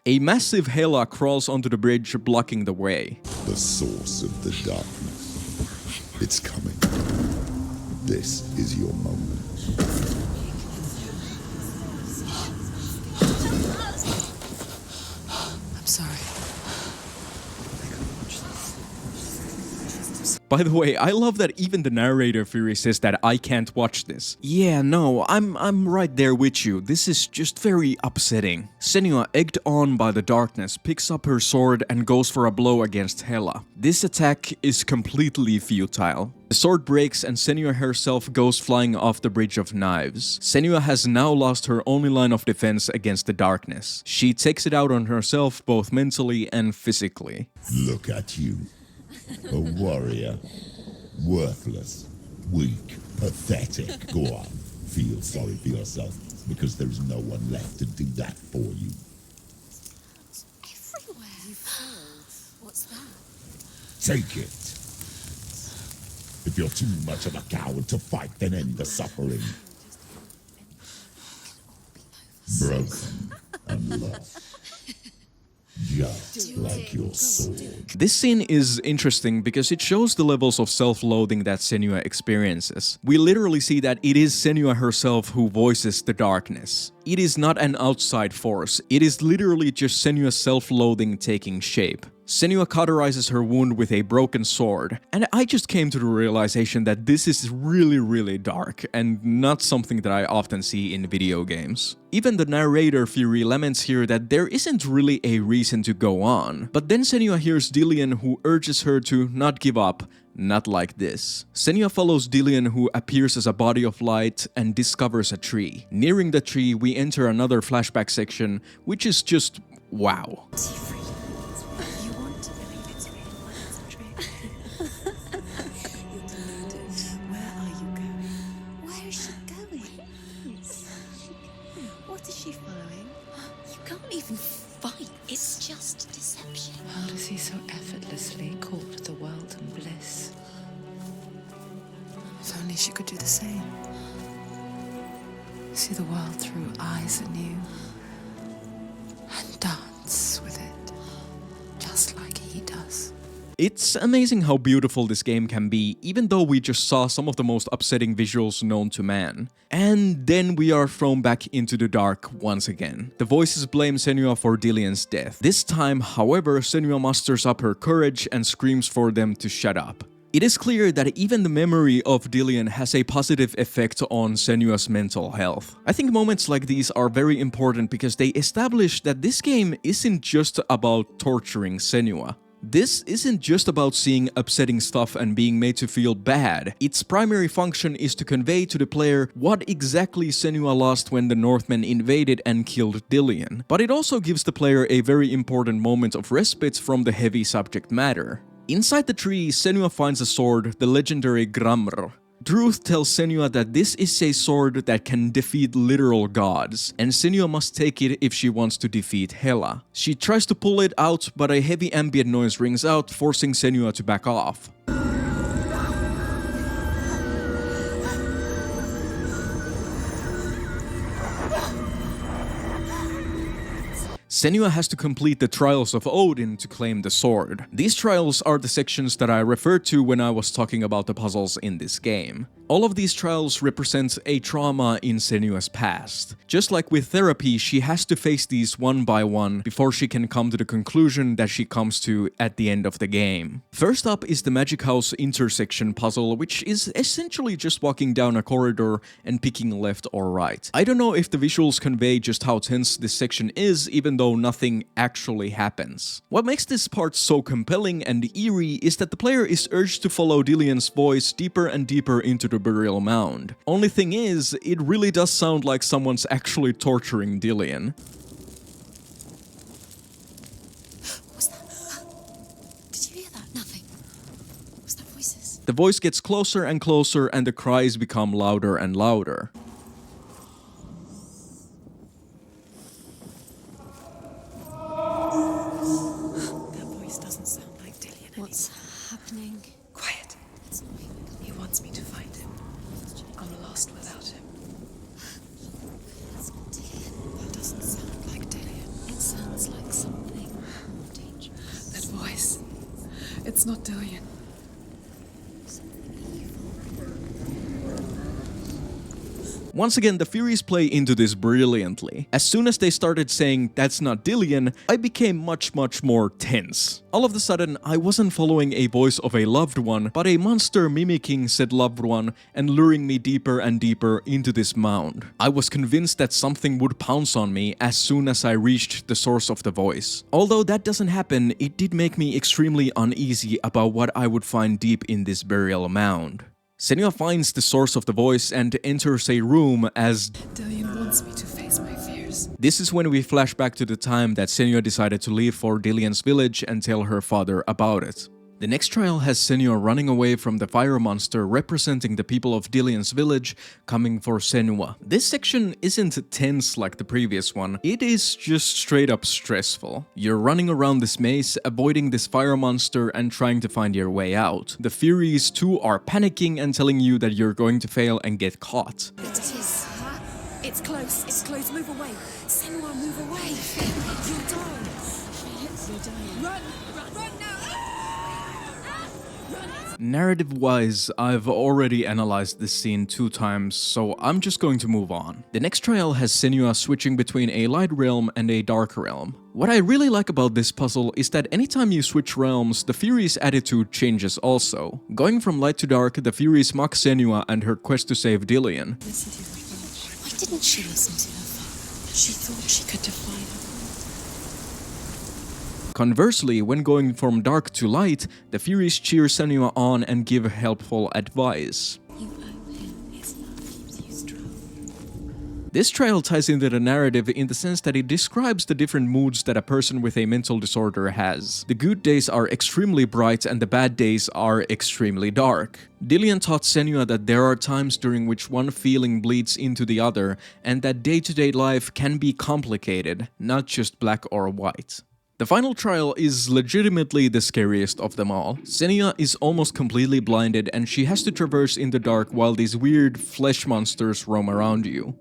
A massive Hela crawls onto the bridge, blocking the way. The source of the darkness. It's coming. This is your moment. I'm sorry. By the way, I love that even the narrator Fury says that I can't watch this. Yeah, no, I'm right there with you. This is just very upsetting. Senua, egged on by the darkness, picks up her sword and goes for a blow against Hela. This attack is completely futile. The sword breaks and Senua herself goes flying off the Bridge of Knives. Senua has now lost her only line of defense against the darkness. She takes it out on herself both mentally and physically. Look at you. A warrior. Worthless. Weak. Pathetic. Go on. Feel sorry for yourself, because there's no one left to do that for you. Everywhere. You failed. What's that? Take it. If you're too much of a coward to fight, then end the suffering. Broken and lost. Just like your sword. This scene is interesting because it shows the levels of self-loathing that Senua experiences. We literally see that it is Senua herself who voices the darkness. It is not an outside force, it is literally just Senua's self-loathing taking shape. Senua cauterizes her wound with a broken sword, and I just came to the realization that this is really dark and not something that I often see in video games. Even the narrator Fury laments here that there isn't really a reason to go on, but then Senua hears Dillian, who urges her to not give up. Not like this. Senua follows Dillian, who appears as a body of light and discovers a tree. Nearing the tree, we enter another flashback section, which is just wow. You want to believe it's real when it's a trick. You're deluded. Where are you going? Where is she going? What is she following? You can't even fight. It's just deception. How does he so effortlessly court the world and bliss? If only she could do the same. See the world through eyes anew and dance with it, just like he does. It's amazing how beautiful this game can be, even though we just saw some of the most upsetting visuals known to man. And then we are thrown back into the dark once again. The voices blame Senua for Dillian's death. This time, however, Senua musters up her courage and screams for them to shut up. It is clear that even the memory of Dillian has a positive effect on Senua's mental health. I think moments like these are very important because they establish that this game isn't just about torturing Senua. This isn't just about seeing upsetting stuff and being made to feel bad. Its primary function is to convey to the player what exactly Senua lost when the Northmen invaded and killed Dillian. But it also gives the player a very important moment of respite from the heavy subject matter. Inside the tree, Senua finds a sword, the legendary Gramr. Druth tells Senua that this is a sword that can defeat literal gods, and Senua must take it if she wants to defeat Hela. She tries to pull it out, but a heavy ambient noise rings out, forcing Senua to back off. Senua has to complete the Trials of Odin to claim the sword. These trials are the sections that I referred to when I was talking about the puzzles in this game. All of these trials represent a trauma in Senua's past. Just like with therapy, she has to face these one by one before she can come to the conclusion that she comes to at the end of the game. First up is the Magic House intersection puzzle, which is essentially just walking down a corridor and picking left or right. I don't know if the visuals convey just how tense this section is, even though nothing actually happens. What makes this part so compelling and eerie is that the player is urged to follow Dillian's voice deeper and deeper into the burial mound. Only thing is, it really does sound like someone's actually torturing Dillian. What was that? Did you hear that? Nothing. Was that voices? The voice gets closer and closer and the cries become louder and louder. What's happening? Quiet. It's not him. He wants me to find him. I'm lost without him. It's not Dillian. That doesn't sound like Dillian. It sounds like something more dangerous. That voice. It's not Dillian. Once again, the Furies play into this brilliantly. As soon as they started saying, "That's not Dillian," I became much more tense. All of a sudden, I wasn't following a voice of a loved one, but a monster mimicking said loved one and luring me deeper and deeper into this mound. I was convinced that something would pounce on me as soon as I reached the source of the voice. Although that doesn't happen, it did make me extremely uneasy about what I would find deep in this burial mound. Senua finds the source of the voice and enters a room as Dillian wants me to face my fears. this is when we flash back to the time that Senua decided to leave for Dillian's village and tell her father about it. The next trial has Senua running away from the fire monster representing the people of Dillian's village coming for Senua. This section isn't tense like the previous one, it is just straight up stressful. You're running around this maze, avoiding this fire monster and trying to find your way out. The Furies too are panicking and telling you that you're going to fail and get caught. It is. It's close. It's close. Move away. Senua, move away. You'll die. You're dying. Run! Run now! Narrative-wise, I've already analyzed this scene 2 times, so I'm just going to move on. The next trial has Senua switching between a light realm and a dark realm. What I really like about this puzzle is that anytime you switch realms, the Furies' attitude changes also. Going from light to dark, the Furies mock Senua and her quest to save Dillian. Why didn't she listen to her father? She thought she could defy her. Conversely, when going from dark to light, the Furies cheer Senua on and give helpful advice. You owe him. His love keeps you strong. This trial ties into the narrative in the sense that it describes the different moods that a person with a mental disorder has. The good days are extremely bright and the bad days are extremely dark. Dillian taught Senua that there are times during which one feeling bleeds into the other and that day-to-day life can be complicated, not just black or white. The final trial is legitimately the scariest of them all. Senua is almost completely blinded and she has to traverse in the dark while these weird flesh monsters roam around you.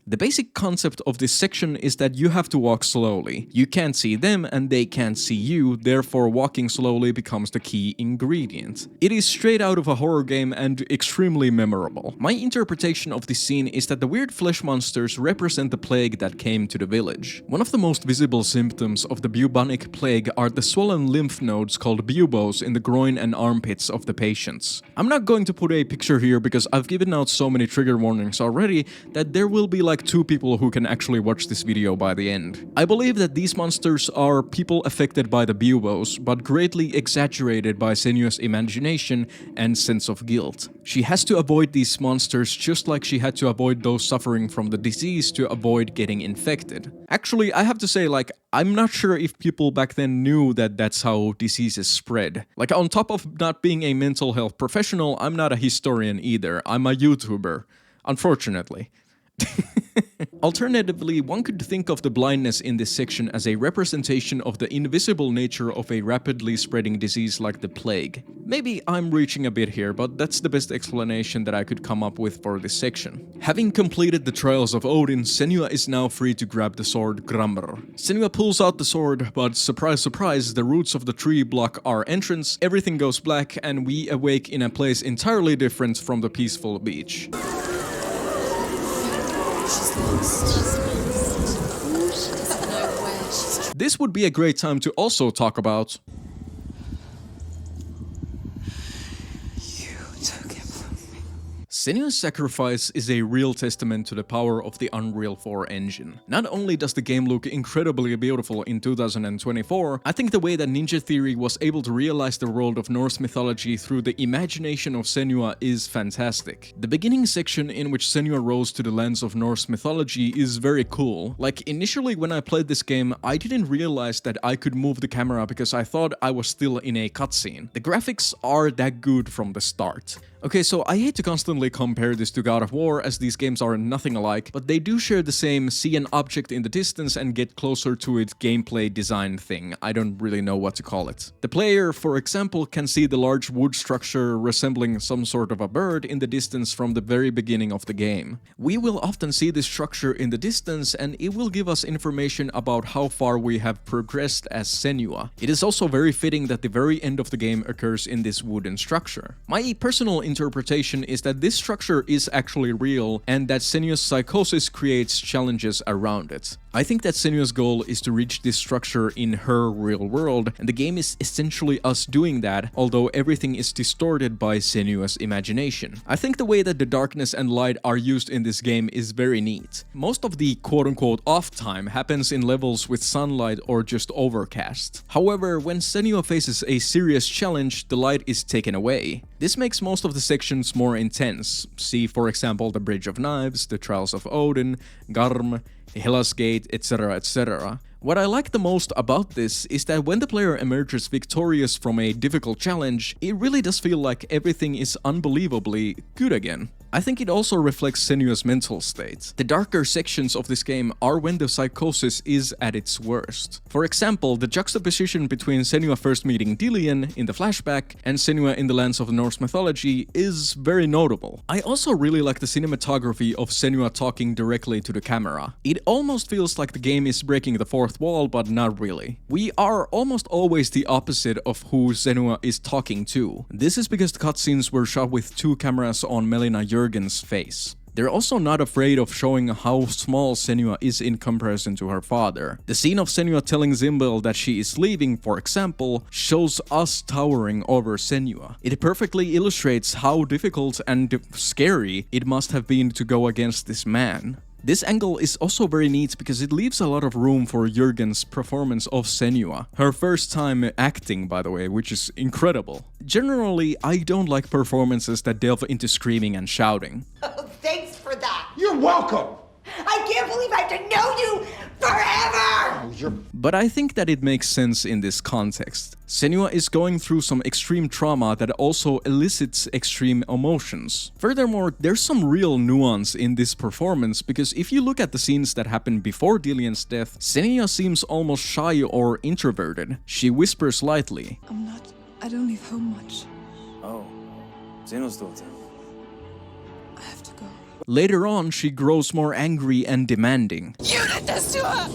The basic concept of this section is that you have to walk slowly. You can't see them and they can't see you, therefore walking slowly becomes the key ingredient. It is straight out of a horror game and extremely memorable. My interpretation of this scene is that the weird flesh monsters represent the plague that came to the village. One of the most visible symptoms of the bubonic plague are the swollen lymph nodes called buboes in the groin and armpits of the patients. I'm not going to put a picture here because I've given out so many trigger warnings already that there will be like like 2 people who can actually watch this video by the end. I believe that these monsters are people affected by the buboes, but greatly exaggerated by Senua's imagination and sense of guilt. She has to avoid these monsters just like she had to avoid those suffering from the disease to avoid getting infected. Actually, I have to say, like, I'm not sure if people back then knew that that's how diseases spread. Like, on top of not being a mental health professional, I'm not a historian either. I'm a YouTuber. Unfortunately. Alternatively, one could think of the blindness in this section as a representation of the invisible nature of a rapidly spreading disease like the plague. Maybe I'm reaching a bit here, but that's the best explanation that I could come up with for this section. Having completed the trials of Odin, Senua is now free to grab the sword Gramr. Senua pulls out the sword, but surprise surprise, the roots of the tree block our entrance, everything goes black, and we awake in a place entirely different from the peaceful beach. She's lost. She's lost. She doesn't know where she's. This would be a great time to also talk about Senua's sacrifice is a real testament to the power of the Unreal 4 engine. Not only does the game look incredibly beautiful in 2024, I think the way that Ninja Theory was able to realize the world of Norse mythology through the imagination of Senua is fantastic. The beginning section in which Senua rose to the lands of Norse mythology is very cool. Like, initially when I played this game, I didn't realize that I could move the camera because I thought I was still in a cutscene. The graphics are that good from the start. Okay, so I hate to constantly compare this to God of War, as these games are nothing alike, but they do share the same see an object in the distance and get closer to it gameplay design thing. I don't really know what to call it. The player, for example, can see the large wood structure resembling some sort of a bird in the distance from the very beginning of the game. We will often see this structure in the distance, and it will give us information about how far we have progressed as Senua. It is also very fitting that the very end of the game occurs in this wooden structure. My personal interpretation is that this structure is actually real and that Senua's psychosis creates challenges around it. I think that Senua's goal is to reach this structure in her real world, and the game is essentially us doing that, although everything is distorted by Senua's imagination. I think the way that the darkness and light are used in this game is very neat. Most of the quote-unquote off time happens in levels with sunlight or just overcast. However, when Senua faces a serious challenge, the light is taken away. This makes most of the sections more intense. See, for example, the Bridge of Knives, the Trials of Odin, Garm, Hela's Gate, etc., etc. What I like the most about this is that when the player emerges victorious from a difficult challenge, it really does feel like everything is unbelievably good again. I think it also reflects Senua's mental state. The darker sections of this game are when the psychosis is at its worst. For example, the juxtaposition between Senua first meeting Dillion in the flashback and Senua in the lands of Norse mythology is very notable. I also really like the cinematography of Senua talking directly to the camera. It almost feels like the game is breaking the fourth wall, but not really. We are almost always the opposite of who Senua is talking to. This is because the cutscenes were shot with 2 cameras on Melina Jurgen's face. They're also not afraid of showing how small Senua is in comparison to her father. The scene of Senua telling Zimbil that she is leaving, for example, shows us towering over Senua. It perfectly illustrates how difficult and scary it must have been to go against this man. This angle is also very neat because it leaves a lot of room for Jurgen's performance of Senua. Her first time acting, by the way, which is incredible. Generally, I don't like performances that delve into screaming and shouting. Oh, thanks for that. You're welcome! I can't believe I have to know you forever! But I think that it makes sense in this context. Senua is going through some extreme trauma that also elicits extreme emotions. Furthermore, there's some real nuance in this performance because if you look at the scenes that happen before Dillion's death, Senua seems almost shy or introverted. She whispers lightly. I don't leave home much. Oh, Zeno's daughter. I have to go. Later on, she grows more angry and demanding. You did this to her!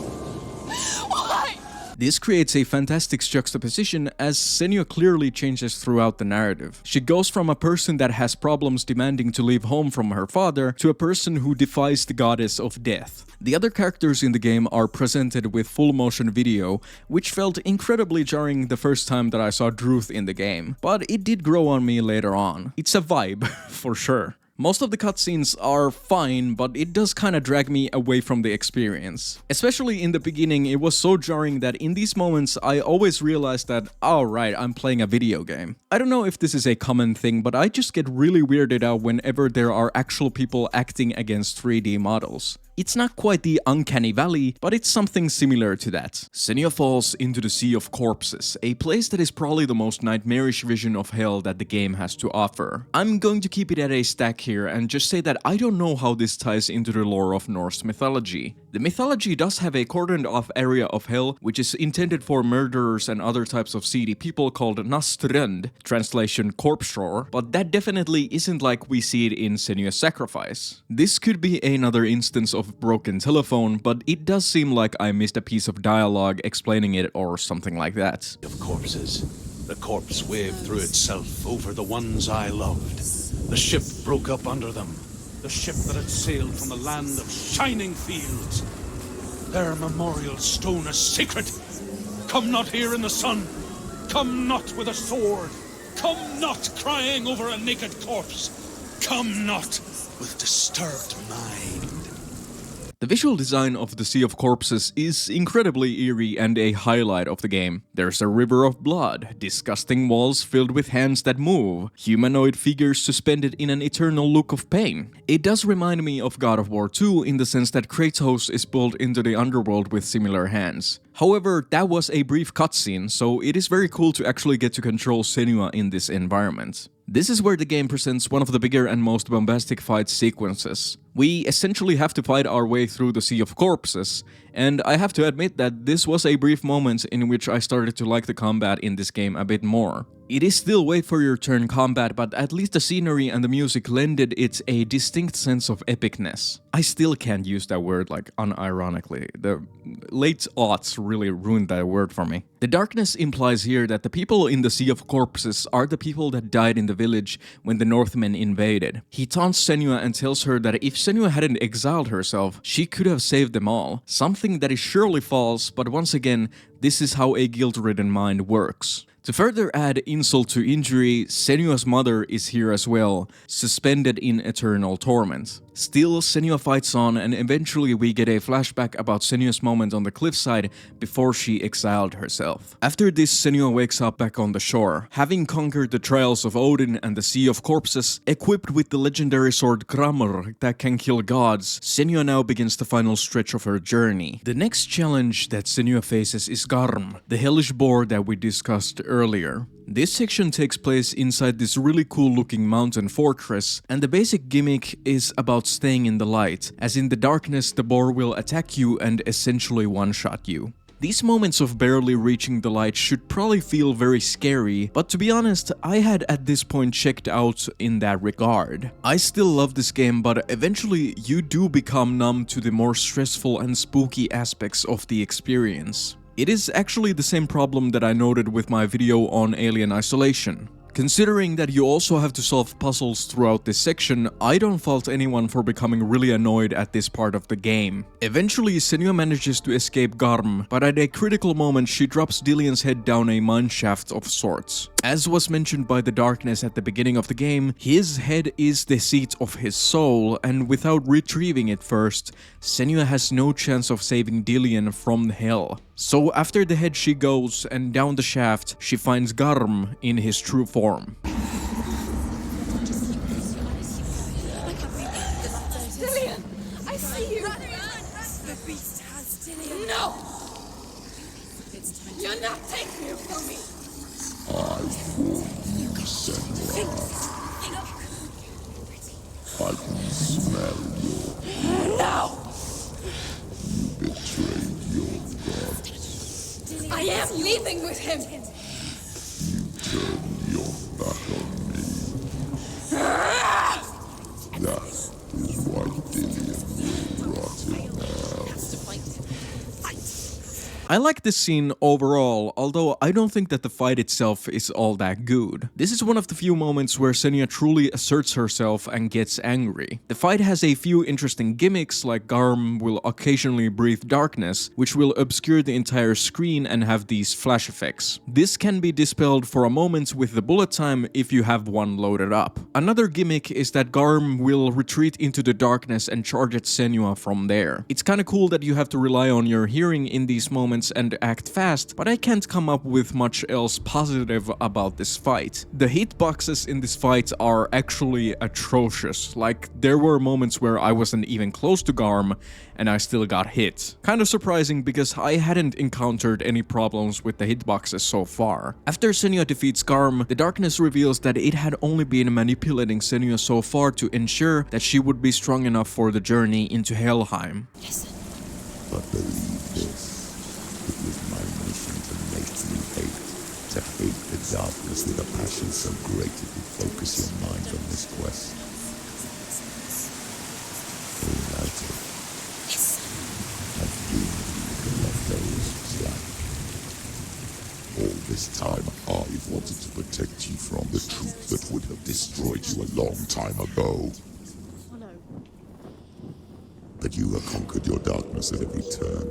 Why? This creates a fantastic juxtaposition as Senua clearly changes throughout the narrative. She goes from a person that has problems demanding to leave home from her father to a person who defies the goddess of death. The other characters in the game are presented with full motion video, which felt incredibly jarring the first time that I saw Druth in the game, but it did grow on me later on. It's a vibe, for sure. Most of the cutscenes are fine, but it does kinda drag me away from the experience. Especially in the beginning, it was so jarring that in these moments I always realized that, oh right, I'm playing a video game. I don't know if this is a common thing, but I just get really weirded out whenever there are actual people acting against 3D models. It's not quite the uncanny valley, but it's something similar to that. Senua falls into the Sea of Corpses, a place that is probably the most nightmarish vision of hell that the game has to offer. I'm going to keep it at a stack here and just say that I don't know how this ties into the lore of Norse mythology. The mythology does have a cordoned off area of hell, which is intended for murderers and other types of seedy people called Nastrend, translation corpse shore, but that definitely isn't like we see it in Senua's Sacrifice. This could be another instance of broken telephone, but it does seem like I missed a piece of dialogue explaining it or something like that. Of corpses. The corpse waved through itself over the ones I loved. The ship broke up under them. The ship that had sailed from the land of shining fields. Their memorial stone is sacred. Come not here in the sun. Come not with a sword. Come not crying over a naked corpse. Come not with disturbed mind. The visual design of the Sea of Corpses is incredibly eerie and a highlight of the game. There's a river of blood, disgusting walls filled with hands that move, humanoid figures suspended in an eternal look of pain. It does remind me of God of War 2 in the sense that Kratos is pulled into the underworld with similar hands. However, that was a brief cutscene, so it is very cool to actually get to control Senua in this environment. This is where the game presents one of the bigger and most bombastic fight sequences. We essentially have to fight our way through the Sea of Corpses, and I have to admit that this was a brief moment in which I started to like the combat in this game a bit more. It is still wait for your turn combat, but at least the scenery and the music lended it a distinct sense of epicness. I still can't use that word like unironically. The late aughts really ruined that word for me. The darkness implies here that the people in the Sea of Corpses are the people that died in the village when the Northmen invaded. He taunts Senua and tells her that if Senua hadn't exiled herself, she could have saved them all. Something that is surely false, but once again, this is how a guilt-ridden mind works. To further add insult to injury, Senua's mother is here as well, suspended in eternal torment. Still, Senua fights on, and eventually we get a flashback about Senua's moment on the cliffside before she exiled herself. After this, Senua wakes up back on the shore. Having conquered the trials of Odin and the Sea of Corpses, equipped with the legendary sword Gramr that can kill gods, Senua now begins the final stretch of her journey. The next challenge that Senua faces is Garm, the hellish boar that we discussed earlier. This section takes place inside this really cool looking mountain fortress, and the basic gimmick is about staying in the light, as in the darkness the boar will attack you and essentially one-shot you. These moments of barely reaching the light should probably feel very scary, but to be honest, I had at this point checked out in that regard. I still love this game, but eventually you do become numb to the more stressful and spooky aspects of the experience. It is actually the same problem that I noted with my video on Alien Isolation. Considering that you also have to solve puzzles throughout this section, I don't fault anyone for becoming really annoyed at this part of the game. Eventually, Senua manages to escape Garm, but at a critical moment she drops Dillion's head down a mineshaft of sorts. As was mentioned by the darkness at the beginning of the game, his head is the seat of his soul, and without retrieving it first, Senua has no chance of saving Dillion from hell. So after the head she goes, and down the shaft she finds Garm in his true form. Dillion! I see you! The beast has Dillion! No! You're not taking it from me! I warn you, Senua. I can smell your No! You betrayed your god. I am leaving with him! Turn your back on me. That is why Dillion will rot in hell. I like this scene overall, although I don't think that the fight itself is all that good. This is one of the few moments where Senua truly asserts herself and gets angry. The fight has a few interesting gimmicks, like Garm will occasionally breathe darkness, which will obscure the entire screen and have these flash effects. This can be dispelled for a moment with the bullet time if you have one loaded up. Another gimmick is that Garm will retreat into the darkness and charge at Senua from there. It's kinda cool that you have to rely on your hearing in these moments and act fast, but I can't come up with much else positive about this fight. The hitboxes in this fight are actually atrocious. Like, there were moments where I wasn't even close to Garm and I still got hit. Kind of surprising because I hadn't encountered any problems with the hitboxes so far. After Senua defeats Garm, the darkness reveals that it had only been manipulating Senua so far to ensure that she would be strong enough for the journey into Helheim. Listen. But believe this, it was my mission to make you hate. To hate the darkness with a passion so great it would focus your mind on this quest. United. I've been left those slack. All this time I've wanted to protect you from the truth that would have destroyed you a long time ago. But you have conquered your darkness at every turn.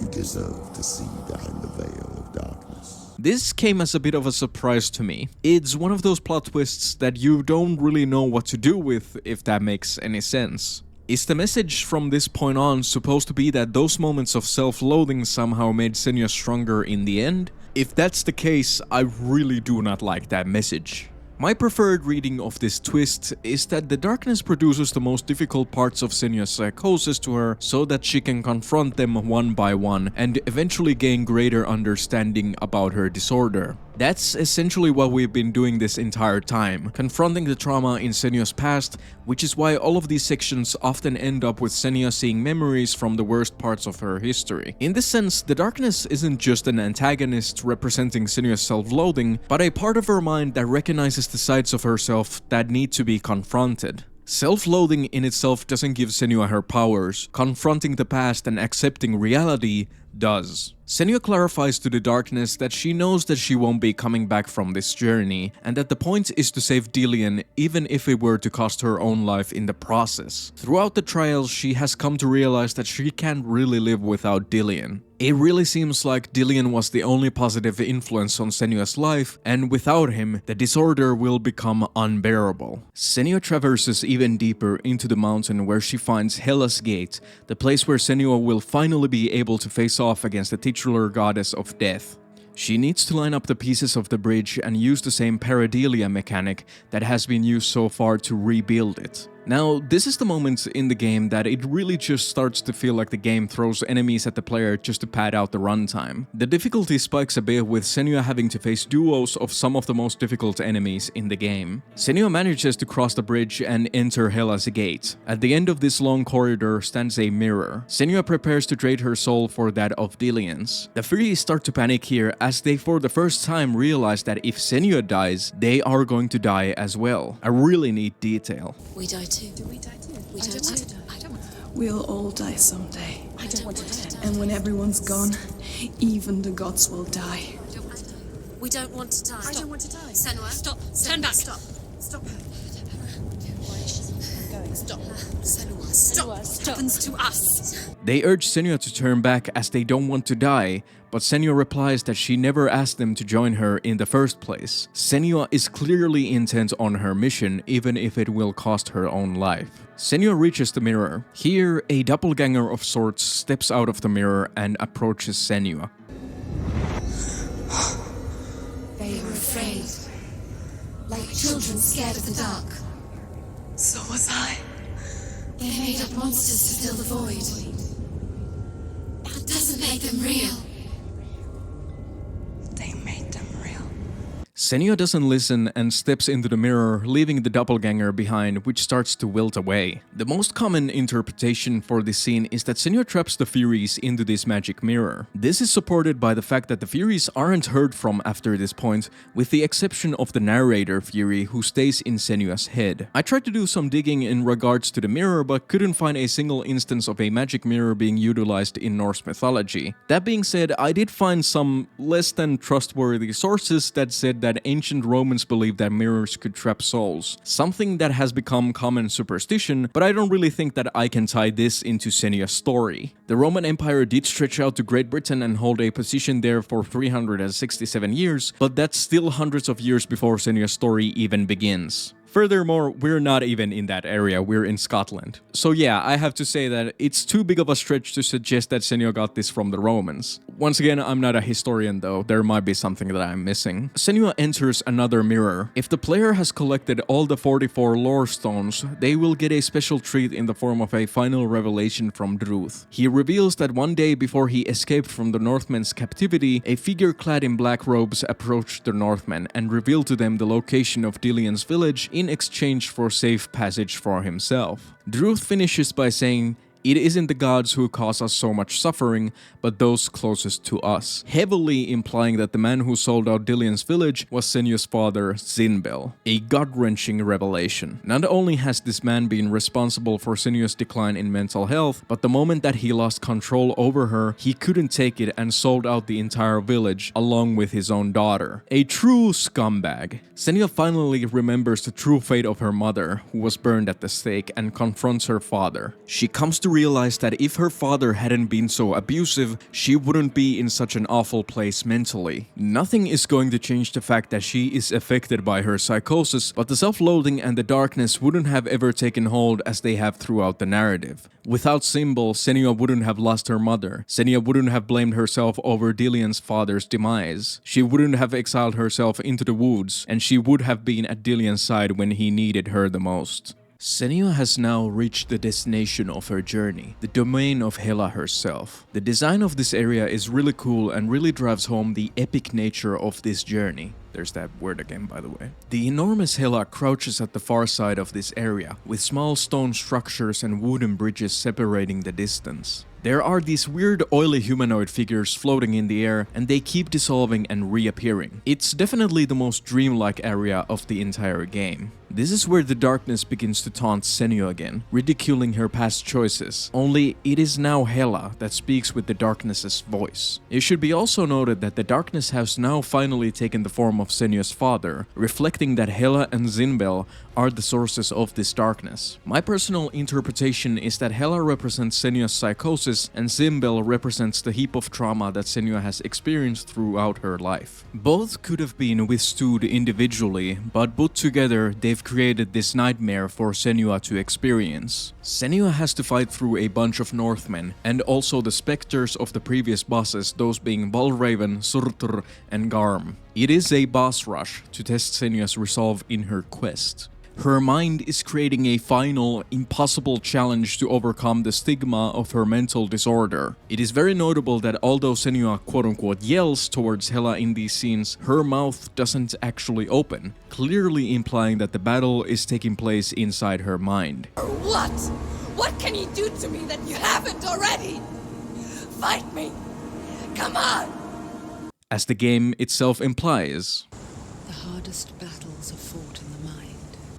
You deserve to see behind the veil of darkness. This came as a bit of a surprise to me. It's one of those plot twists that you don't really know what to do with, if that makes any sense. Is the message from this point on supposed to be that those moments of self-loathing somehow made Senua stronger in the end? If that's the case, I really do not like that message. My preferred reading of this twist is that the darkness produces the most difficult parts of Senua's psychosis to her so that she can confront them one by one and eventually gain greater understanding about her disorder. That's essentially what we've been doing this entire time, confronting the trauma in Senua's past, which is why all of these sections often end up with Senua seeing memories from the worst parts of her history. In this sense, the darkness isn't just an antagonist representing Senua's self-loathing, but a part of her mind that recognizes the sides of herself that need to be confronted. Self-loathing in itself doesn't give Senua her powers. Confronting the past and accepting reality does. Senua clarifies to the darkness that she knows that she won't be coming back from this journey, and that the point is to save Dillion even if it were to cost her own life in the process. Throughout the trials, she has come to realize that she can't really live without Dillion. It really seems like Dillion was the only positive influence on Senua's life, and without him, the disorder will become unbearable. Senua traverses even deeper into the mountain where she finds Hela's Gate, the place where Senua will finally be able to face off against the titular goddess of death. She needs to line up the pieces of the bridge and use the same pareidolia mechanic that has been used so far to rebuild it. Now, this is the moment in the game that it really just starts to feel like the game throws enemies at the player just to pad out the runtime. The difficulty spikes a bit with Senua having to face duos of some of the most difficult enemies in the game. Senua manages to cross the bridge and enter Hela's Gate. At the end of this long corridor stands a mirror. Senua prepares to trade her soul for that of Dillion's. The three start to panic here as they for the first time realize that if Senua dies, they are going to die as well. A really neat detail. We die too. Do we die too? We don't want to die. I don't want to die. We'll all die someday. I don't want to die. And when everyone's gone, even the gods will die. I don't want to die. We don't want to die. I don't want to die. Senua, Stop. Turn back. Stop. Stop her. Why is she going? Stop. Senua, Stop. stop. What happens to us? They urge Senua to turn back as they don't want to die, but Senua replies that she never asked them to join her in the first place. Senua is clearly intent on her mission, even if it will cost her own life. Senua reaches the mirror. Here, a doppelganger of sorts steps out of the mirror and approaches Senua. They were afraid. Like children scared of the dark. So was I. They made up monsters to fill the void. That doesn't make them real. They made them real. Senua doesn't listen and steps into the mirror, leaving the doppelganger behind, which starts to wilt away. The most common interpretation for this scene is that Senua traps the Furies into this magic mirror. This is supported by the fact that the Furies aren't heard from after this point, with the exception of the narrator Fury, who stays in Senua's head. I tried to do some digging in regards to the mirror, but couldn't find a single instance of a magic mirror being utilized in Norse mythology. That being said, I did find some less than trustworthy sources that said that ancient Romans believed that mirrors could trap souls, something that has become common superstition, but I don't really think that I can tie this into Senua's story. The Roman Empire did stretch out to Great Britain and hold a position there for 367 years, but that's still hundreds of years before Senua's story even begins. Furthermore, we're not even in that area, we're in Scotland. So yeah, I have to say that it's too big of a stretch to suggest that Senua got this from the Romans. Once again, I'm not a historian though, there might be something that I'm missing. Senua enters another mirror. If the player has collected all the 44 lore stones, they will get a special treat in the form of a final revelation from Druth. He reveals that one day before he escaped from the Northmen's captivity, a figure clad in black robes approached the Northmen and revealed to them the location of Dillion's village in exchange for safe passage for himself. Druth finishes by saying, "It isn't the gods who cause us so much suffering, but those closest to us," heavily implying that the man who sold out Dillion's village was Senua's father, Zinbel. A gut-wrenching revelation. Not only has this man been responsible for Senua's decline in mental health, but the moment that he lost control over her, he couldn't take it and sold out the entire village, along with his own daughter. A true scumbag. Senua finally remembers the true fate of her mother, who was burned at the stake, and confronts her father. She comes to realize that if her father hadn't been so abusive, she wouldn't be in such an awful place mentally. Nothing is going to change the fact that she is affected by her psychosis, but the self-loathing and the darkness wouldn't have ever taken hold as they have throughout the narrative. Without Zinbel, Senua wouldn't have lost her mother. Senua wouldn't have blamed herself over Dillion's father's demise. She wouldn't have exiled herself into the woods, and she would have been at Dillion's side when he needed her the most. Senua has now reached the destination of her journey, the domain of Hela herself. The design of this area is really cool and really drives home the epic nature of this journey. There's that word again, by the way. The enormous Hela crouches at the far side of this area, with small stone structures and wooden bridges separating the distance. There are these weird oily humanoid figures floating in the air, and they keep dissolving and reappearing. It's definitely the most dreamlike area of the entire game. This is where the darkness begins to taunt Senua again, ridiculing her past choices. Only it is now Hela that speaks with the darkness's voice. It should be also noted that the darkness has now finally taken the form of Senua's father, reflecting that Hela and Zinbel are the sources of this darkness. My personal interpretation is that Hela represents Senua's psychosis and Zinbel represents the heap of trauma that Senua has experienced throughout her life. Both could have been withstood individually, but put together they've created this nightmare for Senua to experience. Senua has to fight through a bunch of Northmen, and also the specters of the previous bosses, those being Valraven, Surtr, and Garm. It is a boss rush to test Senua's resolve in her quest. Her mind is creating a final, impossible challenge to overcome the stigma of her mental disorder. It is very notable that although Senua quote-unquote yells towards Hela in these scenes, her mouth doesn't actually open, clearly implying that the battle is taking place inside her mind. What? What can you do to me that you haven't already? Fight me! Come on! As the game itself implies. The hardest battles are fought in the mind.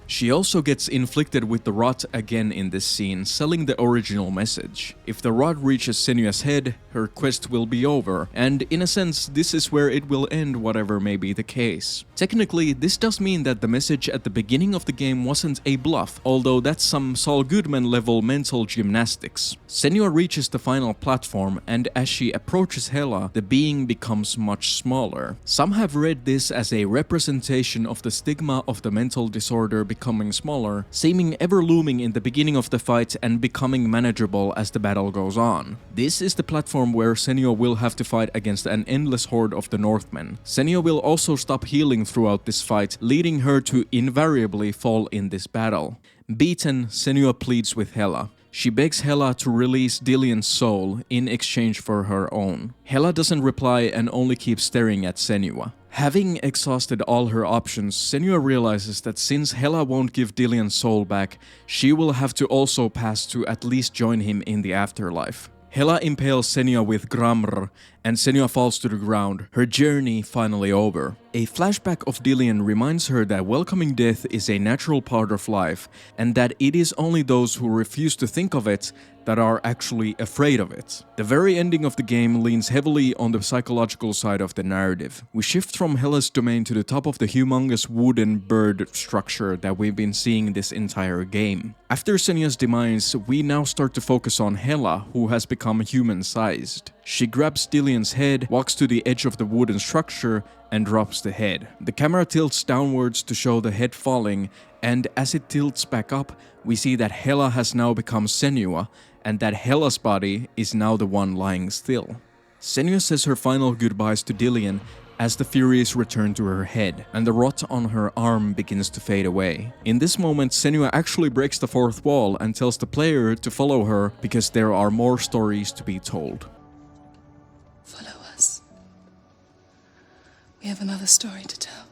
She also gets inflicted with the rot again in this scene, selling the original message. If the rot reaches Senua's head, her quest will be over, and in a sense, this is where it will end, whatever may be the case. Technically, this does mean that the message at the beginning of the game wasn't a bluff, although that's some Saul Goodman level mental gymnastics. Senua reaches the final platform, and as she approaches Hela, the being becomes much smaller. Some have read this as a representation of the stigma of the mental disorder becoming smaller, seeming ever looming in the beginning of the fight and becoming manageable as the battle goes on. This is the platform where Senua will have to fight against an endless horde of the Northmen. Senua will also stop healing throughout this fight, leading her to invariably fall in this battle. Beaten, Senua pleads with Hela. She begs Hela to release Dillion's soul in exchange for her own. Hela doesn't reply and only keeps staring at Senua. Having exhausted all her options, Senua realizes that since Hela won't give Dillian's soul back, she will have to also pass to at least join him in the afterlife. Hela impales Senua with Gramr, and Senua falls to the ground, her journey finally over. A flashback of Dillian reminds her that welcoming death is a natural part of life, and that it is only those who refuse to think of it that are actually afraid of it. The very ending of the game leans heavily on the psychological side of the narrative. We shift from Hela's domain to the top of the humongous wooden bird structure that we've been seeing this entire game. After Senua's demise, we now start to focus on Hela, who has become human-sized. She grabs Dillian's head, walks to the edge of the wooden structure, and drops the head. The camera tilts downwards to show the head falling, and as it tilts back up, we see that Hela has now become Senua, and that Hela's body is now the one lying still. Senua says her final goodbyes to Dillian as the Furies return to her head, and the rot on her arm begins to fade away. In this moment, Senua actually breaks the fourth wall and tells the player to follow her because there are more stories to be told. Follow us. We have another story to tell.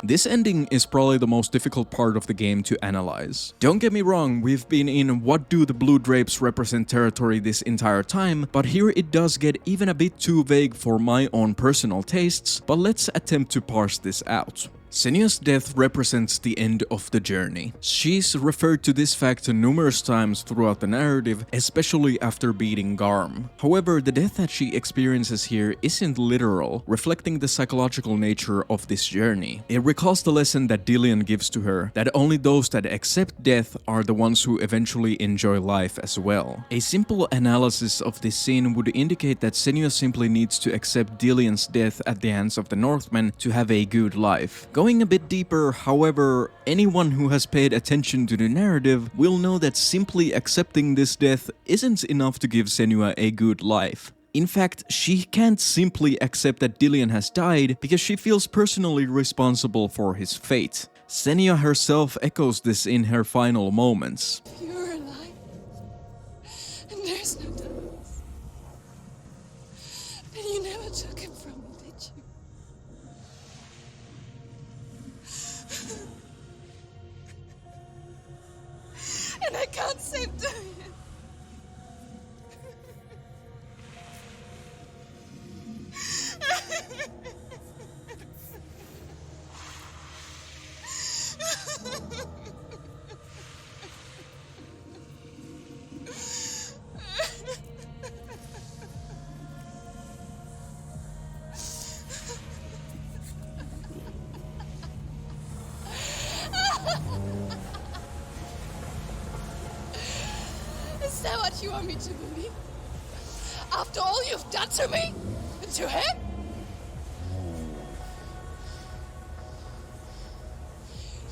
This ending is probably the most difficult part of the game to analyze. Don't get me wrong, we've been in what do the blue drapes represent territory this entire time, but here it does get even a bit too vague for my own personal tastes, but let's attempt to parse this out. Senua's death represents the end of the journey. She's referred to this fact numerous times throughout the narrative, especially after beating Garm. However, the death that she experiences here isn't literal, reflecting the psychological nature of this journey. It recalls the lesson that Dillian gives to her, that only those that accept death are the ones who eventually enjoy life as well. A simple analysis of this scene would indicate that Senua simply needs to accept Dillian's death at the hands of the Northmen to have a good life. Going a bit deeper, however, anyone who has paid attention to the narrative will know that simply accepting this death isn't enough to give Senua a good life. In fact, she can't simply accept that Dillian has died because she feels personally responsible for his fate. Senua herself echoes this in her final moments. You're alive. And there's no doubt. Then you never took him from me, did you? And I can't save Dillian. Is that what you want me to believe? After all you've done to me? And to him?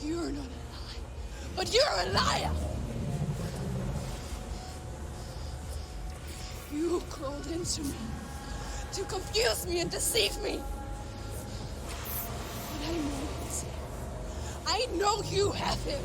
You're not a liar, but you're a liar! You crawled into me to confuse me and deceive me. But I know it's him. I know you have him.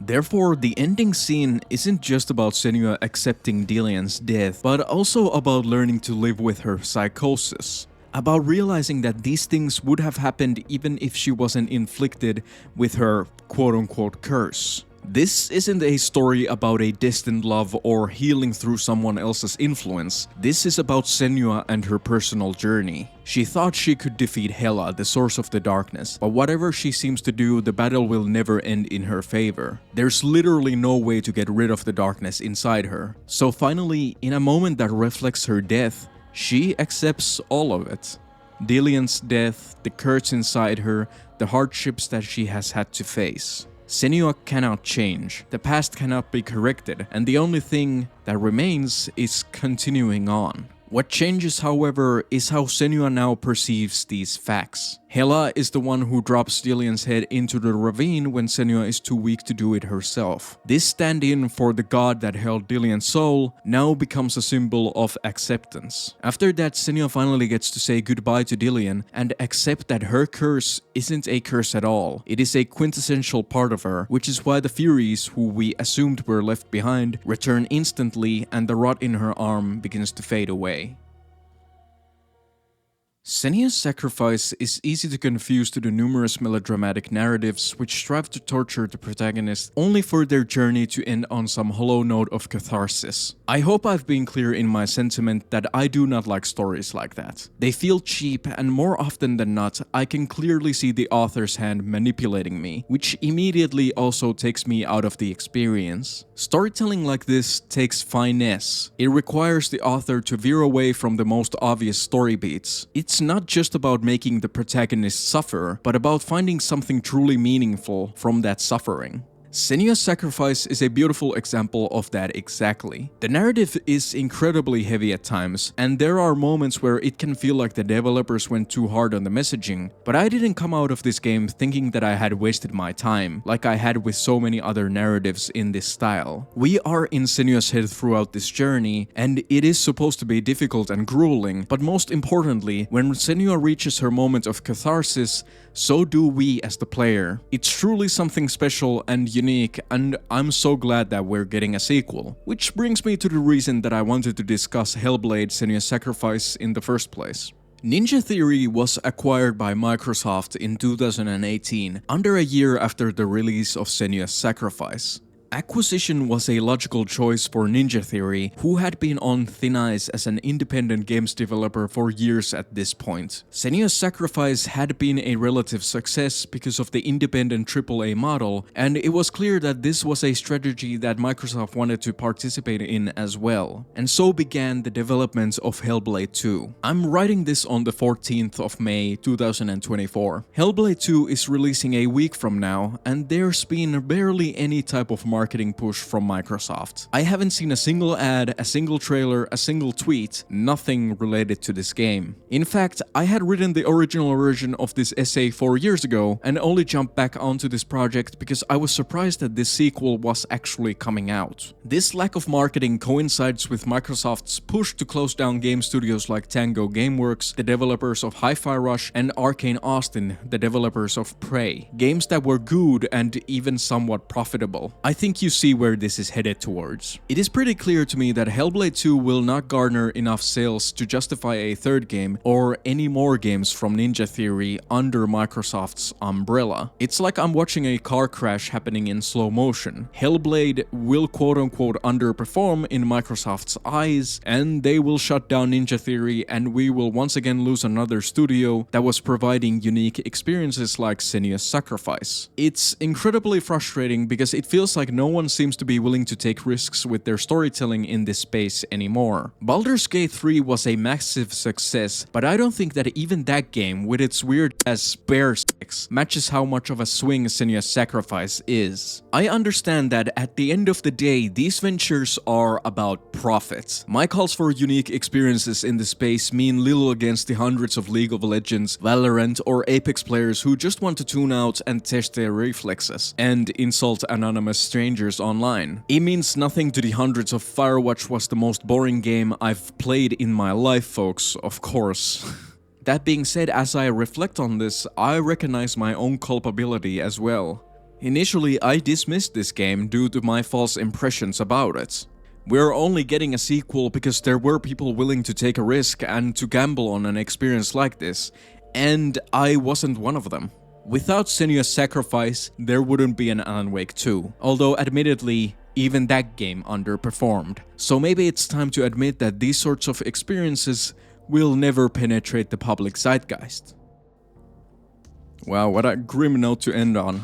Therefore, the ending scene isn't just about Senua accepting Dillian's death, but also about learning to live with her psychosis. About realizing that these things would have happened even if she wasn't inflicted with her quote-unquote curse. This isn't a story about a distant love or healing through someone else's influence. This is about Senua and her personal journey. She thought she could defeat Hela, the source of the darkness, but whatever she seems to do, the battle will never end in her favor. There's literally no way to get rid of the darkness inside her. So finally, in a moment that reflects her death, she accepts all of it. Dillian's death, the curse inside her, the hardships that she has had to face. Senua cannot change, the past cannot be corrected, and the only thing that remains is continuing on. What changes, however, is how Senua now perceives these facts. Hela is the one who drops Dillian's head into the ravine when Senua is too weak to do it herself. This stand-in for the god that held Dillian's soul now becomes a symbol of acceptance. After that, Senua finally gets to say goodbye to Dillian and accept that her curse isn't a curse at all. It is a quintessential part of her, which is why the Furies, who we assumed were left behind, return instantly and the rot in her arm begins to fade away. Senua's Sacrifice is easy to confuse to the numerous melodramatic narratives which strive to torture the protagonist only for their journey to end on some hollow note of catharsis. I hope I've been clear in my sentiment that I do not like stories like that. They feel cheap, and more often than not, I can clearly see the author's hand manipulating me, which immediately also takes me out of the experience. Storytelling like this takes finesse. It requires the author to veer away from the most obvious story beats. It's not just about making the protagonist suffer, but about finding something truly meaningful from that suffering. Senua's Sacrifice is a beautiful example of that exactly. The narrative is incredibly heavy at times, and there are moments where it can feel like the developers went too hard on the messaging, but I didn't come out of this game thinking that I had wasted my time, like I had with so many other narratives in this style. We are in Senua's head throughout this journey, and it is supposed to be difficult and grueling, but most importantly, when Senua reaches her moment of catharsis, so do we as the player. It's truly something special and unique, and I'm so glad that we're getting a sequel. Which brings me to the reason that I wanted to discuss Hellblade: Senua's Sacrifice in the first place. Ninja Theory was acquired by Microsoft in 2018, under a year after the release of Senua's Sacrifice. Acquisition was a logical choice for Ninja Theory, who had been on thin ice as an independent games developer for years at this point. Senua's Sacrifice had been a relative success because of the independent AAA model, and it was clear that this was a strategy that Microsoft wanted to participate in as well. And so began the development of Hellblade 2. I'm writing this on the 14th of May 2024. Hellblade 2 is releasing a week from now, and there's been barely any type of marketing push from Microsoft. I haven't seen a single ad, a single trailer, a single tweet, nothing related to this game. In fact, I had written the original version of this essay 4 years ago and only jumped back onto this project because I was surprised that this sequel was actually coming out. This lack of marketing coincides with Microsoft's push to close down game studios like Tango Gameworks, the developers of Hi-Fi Rush, and Arcane Austin, the developers of Prey. Games that were good and even somewhat profitable. I think you see where this is headed towards. It is pretty clear to me that Hellblade 2 will not garner enough sales to justify a third game or any more games from Ninja Theory under Microsoft's umbrella. It's like I'm watching a car crash happening in slow motion. Hellblade will quote-unquote underperform in Microsoft's eyes, and they will shut down Ninja Theory, and we will once again lose another studio that was providing unique experiences like Senua's Sacrifice. It's incredibly frustrating because it feels like no one seems to be willing to take risks with their storytelling in this space anymore. Baldur's Gate 3 was a massive success, but I don't think that even that game, with its weird-ass bear sex, matches how much of a swing Senua's Sacrifice is. I understand that at the end of the day, these ventures are about profit. My calls for unique experiences in the space mean little against the hundreds of League of Legends, Valorant, or Apex players who just want to tune out and test their reflexes, and insult anonymous strangers online. It means nothing to the hundreds of Firewatch was the most boring game I've played in my life, folks, of course. That being said, as I reflect on this, I recognize my own culpability as well. Initially, I dismissed this game due to my false impressions about it. We're only getting a sequel because there were people willing to take a risk and to gamble on an experience like this, and I wasn't one of them. Without Senua's Sacrifice, there wouldn't be an Alan Wake 2, although admittedly, even that game underperformed. So maybe it's time to admit that these sorts of experiences will never penetrate the public zeitgeist. Wow, what a grim note to end on.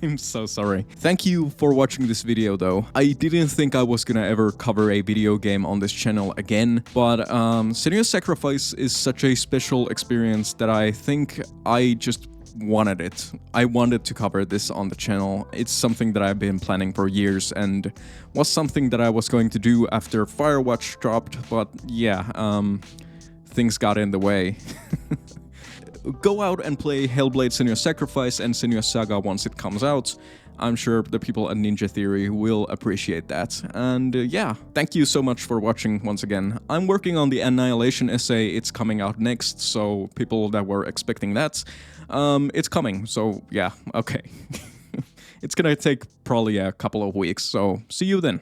I'm so sorry. Thank you for watching this video though. I didn't think I was gonna ever cover a video game on this channel again, but Senua's Sacrifice is such a special experience that I think I just wanted it. I wanted to cover this on the channel. It's something that I've been planning for years and was something that I was going to do after Firewatch dropped, but yeah, things got in the way. Go out and play Hellblade: Senua's Sacrifice and Senua's Saga once it comes out. I'm sure the people at Ninja Theory will appreciate that. And yeah, thank you so much for watching once again. I'm working on the Annihilation essay. It's coming out next, so people that were expecting that, it's coming. So yeah, okay. It's gonna take probably a couple of weeks, so see you then.